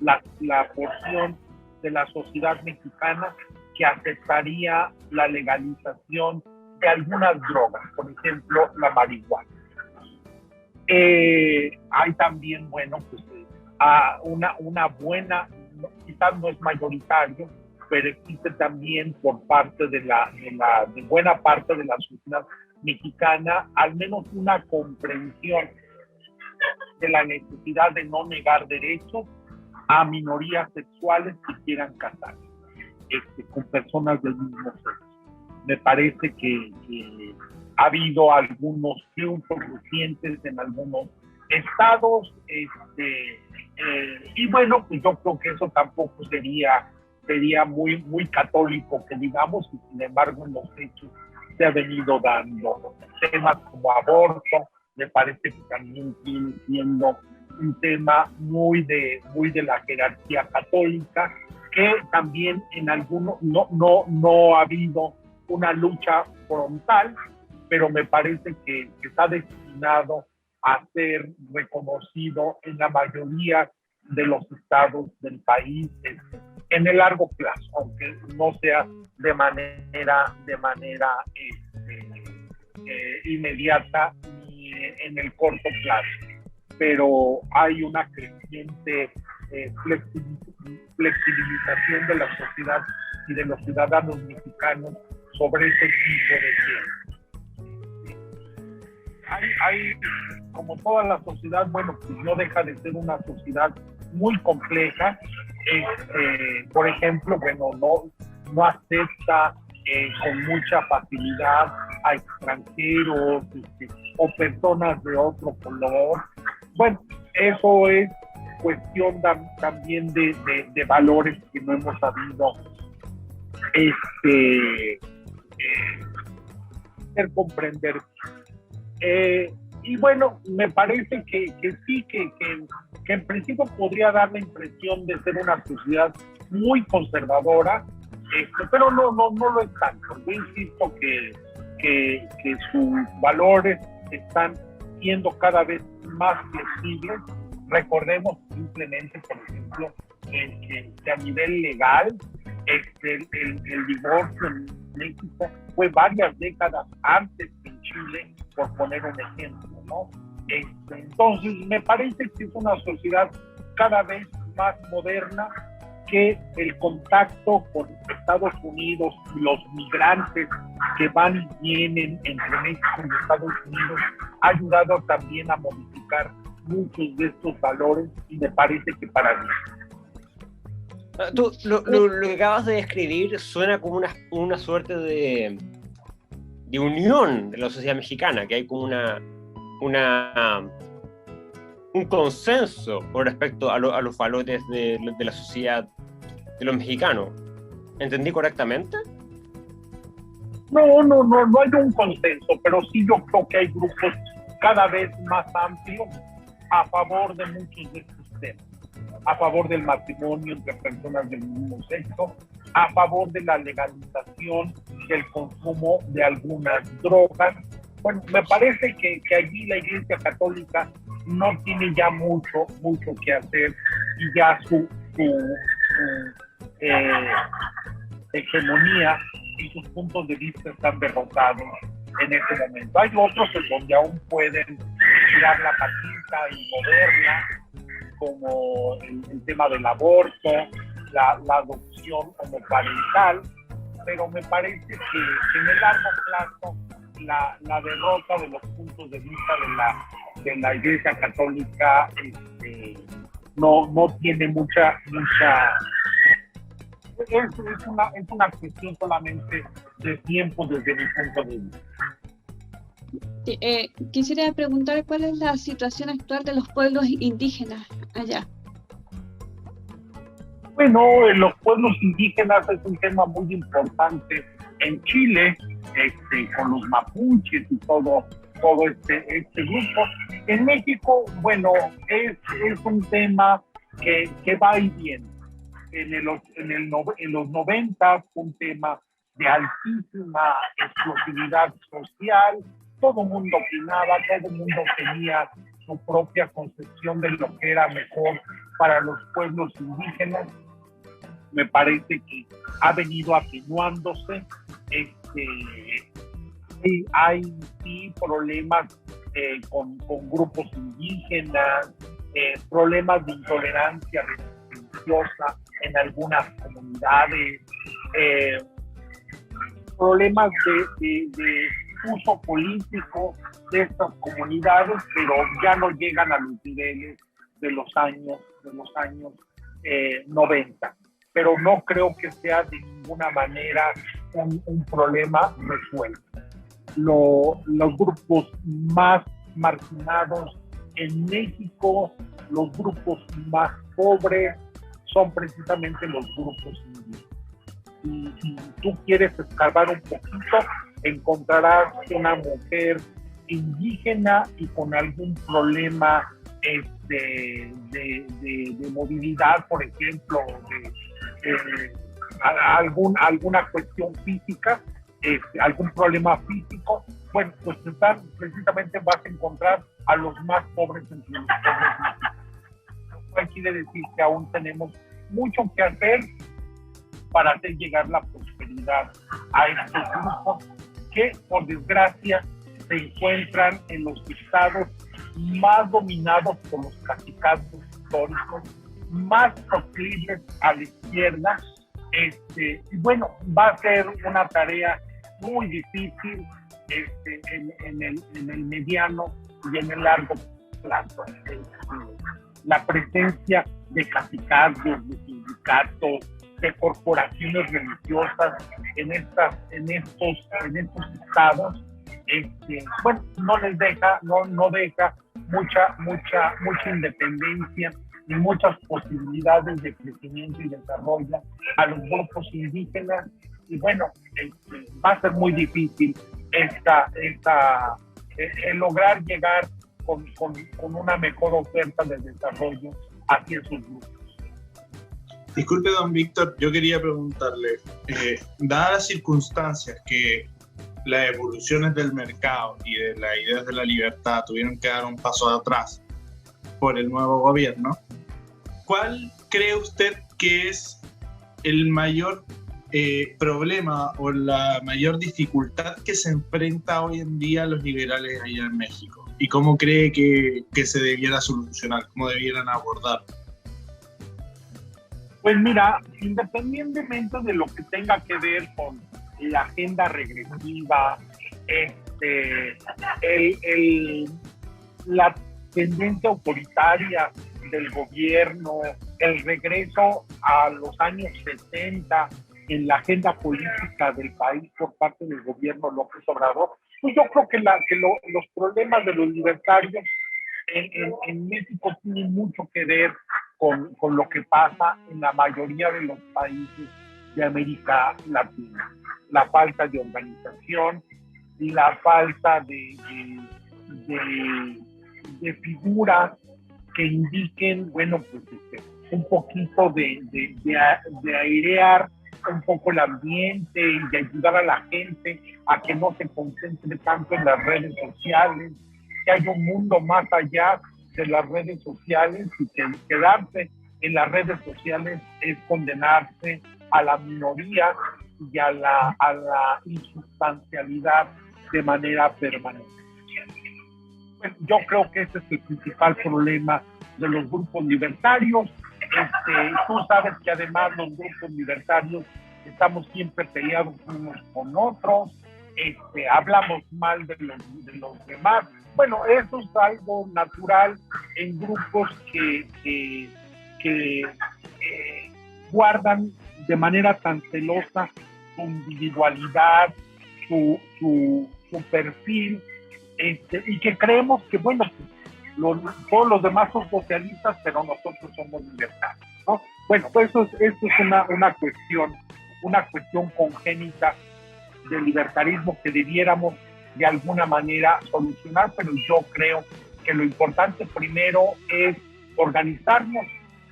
porción de la sociedad mexicana que aceptaría la legalización de algunas drogas, por ejemplo, la marihuana. Hay también, bueno, pues una buena, quizás no es mayoritario, pero existe también por parte de buena parte de la sociedad mexicana, al menos una comprensión de la necesidad de no negar derechos a minorías sexuales que quieran casarse con personas del mismo sexo. Me parece que ha habido algunos triunfos recientes en algunos estados, y bueno, pues yo creo que eso tampoco sería muy católico, que digamos, y sin embargo en los hechos se ha venido dando. Temas como aborto, me parece que también viene siendo un tema muy de la jerarquía católica, que también en algunos no ha habido una lucha frontal, pero me parece que está destinado a ser reconocido en la mayoría de los estados del país en el largo plazo, aunque no sea de manera inmediata ni en el corto plazo, pero hay una creciente flexibilización de la sociedad y de los ciudadanos mexicanos sobre ese tipo de temas. Hay, como toda la sociedad, bueno, pues no deja de ser una sociedad muy compleja. Por ejemplo, bueno, no acepta con mucha facilidad a extranjeros o personas de otro color. Bueno, eso es cuestión también de valores que no hemos sabido comprender. Y bueno, me parece que sí, que en principio podría dar la impresión de ser una sociedad muy conservadora, pero no lo es tanto. Yo insisto que sus valores están siendo cada vez más flexibles. Recordemos simplemente, por ejemplo, que a nivel legal, el divorcio en México fue varias décadas antes que en Chile, por poner un ejemplo, ¿no? Entonces, me parece que es una sociedad cada vez más moderna, que el contacto con Estados Unidos y los migrantes que van y vienen entre México y Estados Unidos ha ayudado también a modificar muchos de estos valores, y me parece que para mí. Lo que acabas de describir suena como una suerte de unión de la sociedad mexicana, que hay como un consenso con respecto a los valores de la sociedad de los mexicanos. ¿Entendí correctamente? No hay un consenso, pero sí yo creo que hay grupos cada vez más amplios a favor de muchos de estos temas, a favor del matrimonio entre personas del mismo sexo, a favor de la legalización del consumo de algunas drogas. Bueno, me parece que allí la Iglesia Católica no tiene ya mucho que hacer, y ya su hegemonía y sus puntos de vista están derrotados en este momento. Hay otros en donde aún pueden tirar la patita y moverla, como el tema del aborto, la adopción homoparental, pero me parece que en el largo plazo la derrota de los puntos de vista de la Iglesia Católica no tiene mucha es una cuestión solamente de tiempo desde mi punto de vista. Quisiera preguntar cuál es la situación actual de los pueblos indígenas allá. Bueno, los pueblos indígenas es un tema muy importante en Chile, con los mapuches y todo este grupo. En México, bueno, es un tema que va y viene. En los 90 fue un tema de altísima explosividad social, todo el mundo opinaba, todo el mundo tenía su propia concepción de lo que era mejor para los pueblos indígenas. Me parece que ha venido atenuándose. Hay sí problemas con grupos indígenas, problemas de intolerancia religiosa en algunas comunidades, problemas de uso político de estas comunidades, pero ya no llegan a los niveles de los años 90. Pero no creo que sea de ninguna manera un problema resuelto. Los grupos más marginados en México, los grupos más pobres, son precisamente los grupos indígenas. Y si tú quieres escarbar un poquito, encontrarás una mujer indígena y con algún problema de movilidad, por ejemplo, alguna cuestión física, algún problema físico. Bueno, pues precisamente vas a encontrar a los más pobres entre los pobres mexicanos. Lo cual quiere decir que aún tenemos mucho que hacer para hacer llegar la prosperidad a estos grupos que, por desgracia, se encuentran en los estados más dominados por los cacicazgos históricos, más proclives a la izquierda. Y bueno, va a ser una tarea muy difícil en el mediano y en el largo plazo. La presencia de cacicazgos, de sindicatos, de corporaciones religiosas en estos estados, bueno, no deja mucha independencia ni muchas posibilidades de crecimiento y desarrollo a los grupos indígenas. Y bueno, va a ser muy difícil lograr llegar con una mejor oferta de desarrollo hacia esos grupos. Disculpe, don Víctor, yo quería preguntarle, dadas las circunstancias que las evoluciones del mercado y de las ideas de la libertad tuvieron que dar un paso atrás por el nuevo gobierno, ¿cuál cree usted que es el mayor problema o la mayor dificultad que se enfrenta hoy en día los liberales allá en México? ¿Y cómo cree que se debiera solucionar, cómo debieran abordar? Pues mira, independientemente de lo que tenga que ver con la agenda regresiva, la tendencia autoritaria del gobierno, el regreso a los años 70 en la agenda política del país por parte del gobierno López Obrador, pues yo creo que los problemas de los libertarios en México tienen mucho que ver con lo que pasa en la mayoría de los países de América Latina. La falta de organización, la falta de figuras que indiquen, bueno, pues un poquito de airear un poco el ambiente y de ayudar a la gente a que no se concentre tanto en las redes sociales, que hay un mundo más allá de las redes sociales y que quedarse en las redes sociales es condenarse a la minoría y a la insubstancialidad de manera permanente. Bueno, yo creo que ese es el principal problema de los grupos libertarios. Tú sabes que además los grupos libertarios estamos siempre peleados unos con otros, hablamos mal de los demás. Bueno, eso es algo natural en grupos que guardan de manera tan celosa su individualidad, su perfil, y que creemos que, bueno, todos los demás son socialistas, pero nosotros somos libertarios, ¿no? Bueno, pues eso es una cuestión congénita del libertarismo que debiéramos de alguna manera solucionar, pero yo creo que lo importante primero es organizarnos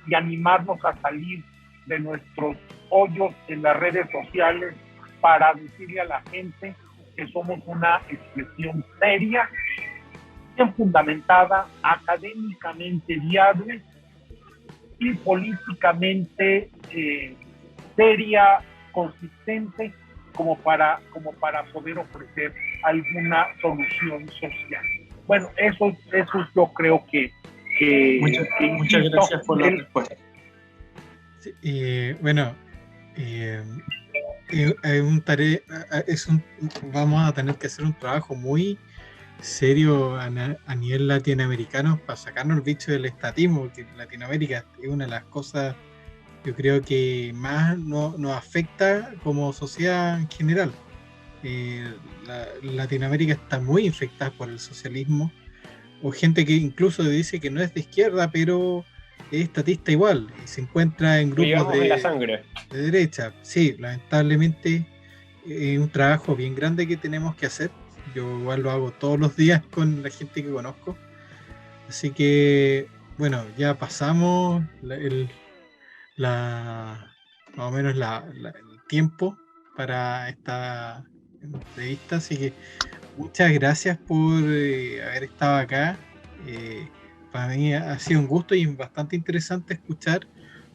y animarnos a salir de nuestros hoyos en las redes sociales para decirle a la gente que somos una expresión seria, bien fundamentada, académicamente viable y políticamente seria, consistente, como para poder ofrecer alguna solución social. Bueno, eso yo creo que muchas gracias por la respuesta. Sí, bueno, vamos a tener que hacer un trabajo muy serio a nivel latinoamericano para sacarnos el bicho del estatismo, porque Latinoamérica es una de las cosas, yo creo que más nos afecta como sociedad en general. Latinoamérica está muy infectada por el socialismo, o gente que incluso dice que no es de izquierda, pero es estatista igual, y se encuentra en grupos en la sangre. De derecha. Sí, lamentablemente es un trabajo bien grande que tenemos que hacer. Yo igual lo hago todos los días con la gente que conozco. Así que, bueno, ya pasamos más o menos el tiempo para esta entrevista. Así que muchas gracias por haber estado acá. Para mí ha sido un gusto y bastante interesante escuchar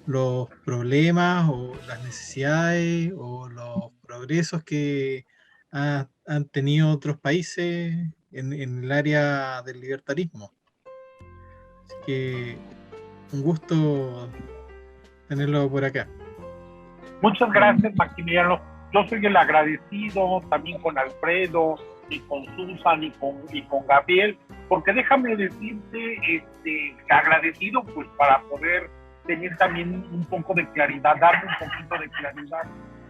los problemas o las necesidades o los progresos que han tenido otros países en el área del libertarismo. Así que un gusto tenerlo por acá. Muchas gracias, Maximiliano. Yo soy el agradecido también con Alfredo y con Susan y con Gabriel, porque déjame decirte, agradecido pues para poder tener también un poco de claridad, darme un poquito de claridad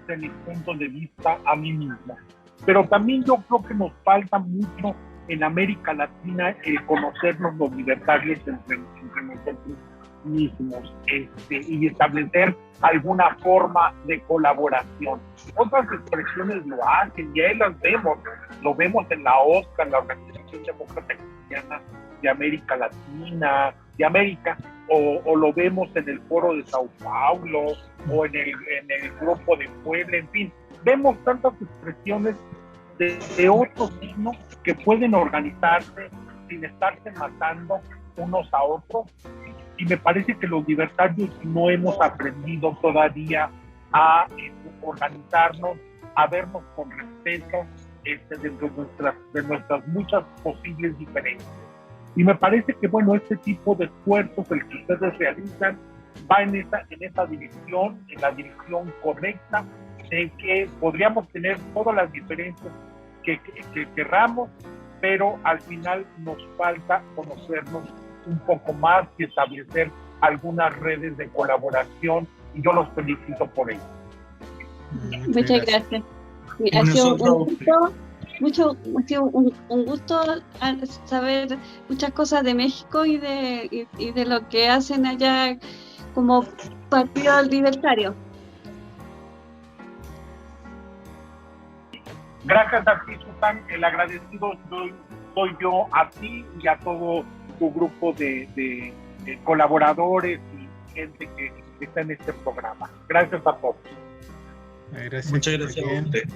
de mis puntos de vista a mí mismo. Pero también yo creo que nos falta mucho en América Latina conocernos los libertarios entre nosotros mismos y establecer alguna forma de colaboración. Otras expresiones lo hacen y ahí las vemos, lo vemos en la OSCA, la Organización Demócrata Cristiana de América Latina, de América, o lo vemos en el Foro de Sao Paulo, o en el Grupo de Puebla, en fin, vemos tantas expresiones de otros signos que pueden organizarse sin estarse matando unos a otros, y me parece que los libertarios no hemos aprendido todavía a organizarnos, a vernos con respeto dentro de nuestras muchas posibles diferencias. Y me parece que, bueno, este tipo de esfuerzos, el que ustedes realizan, va en esa dirección, en la dirección correcta, de que podríamos tener todas las diferencias que querramos, pero al final nos falta conocernos un poco más y establecer algunas redes de colaboración, y yo los felicito por ello. Muchas gracias. Ha sido un gusto saber muchas cosas de México y de lo que hacen allá como partido libertario. Gracias a ti, Susan. El agradecido soy yo a ti y a todo tu grupo de colaboradores y gente que está en este programa. Gracias a todos. Gracias. Muchas gracias a usted.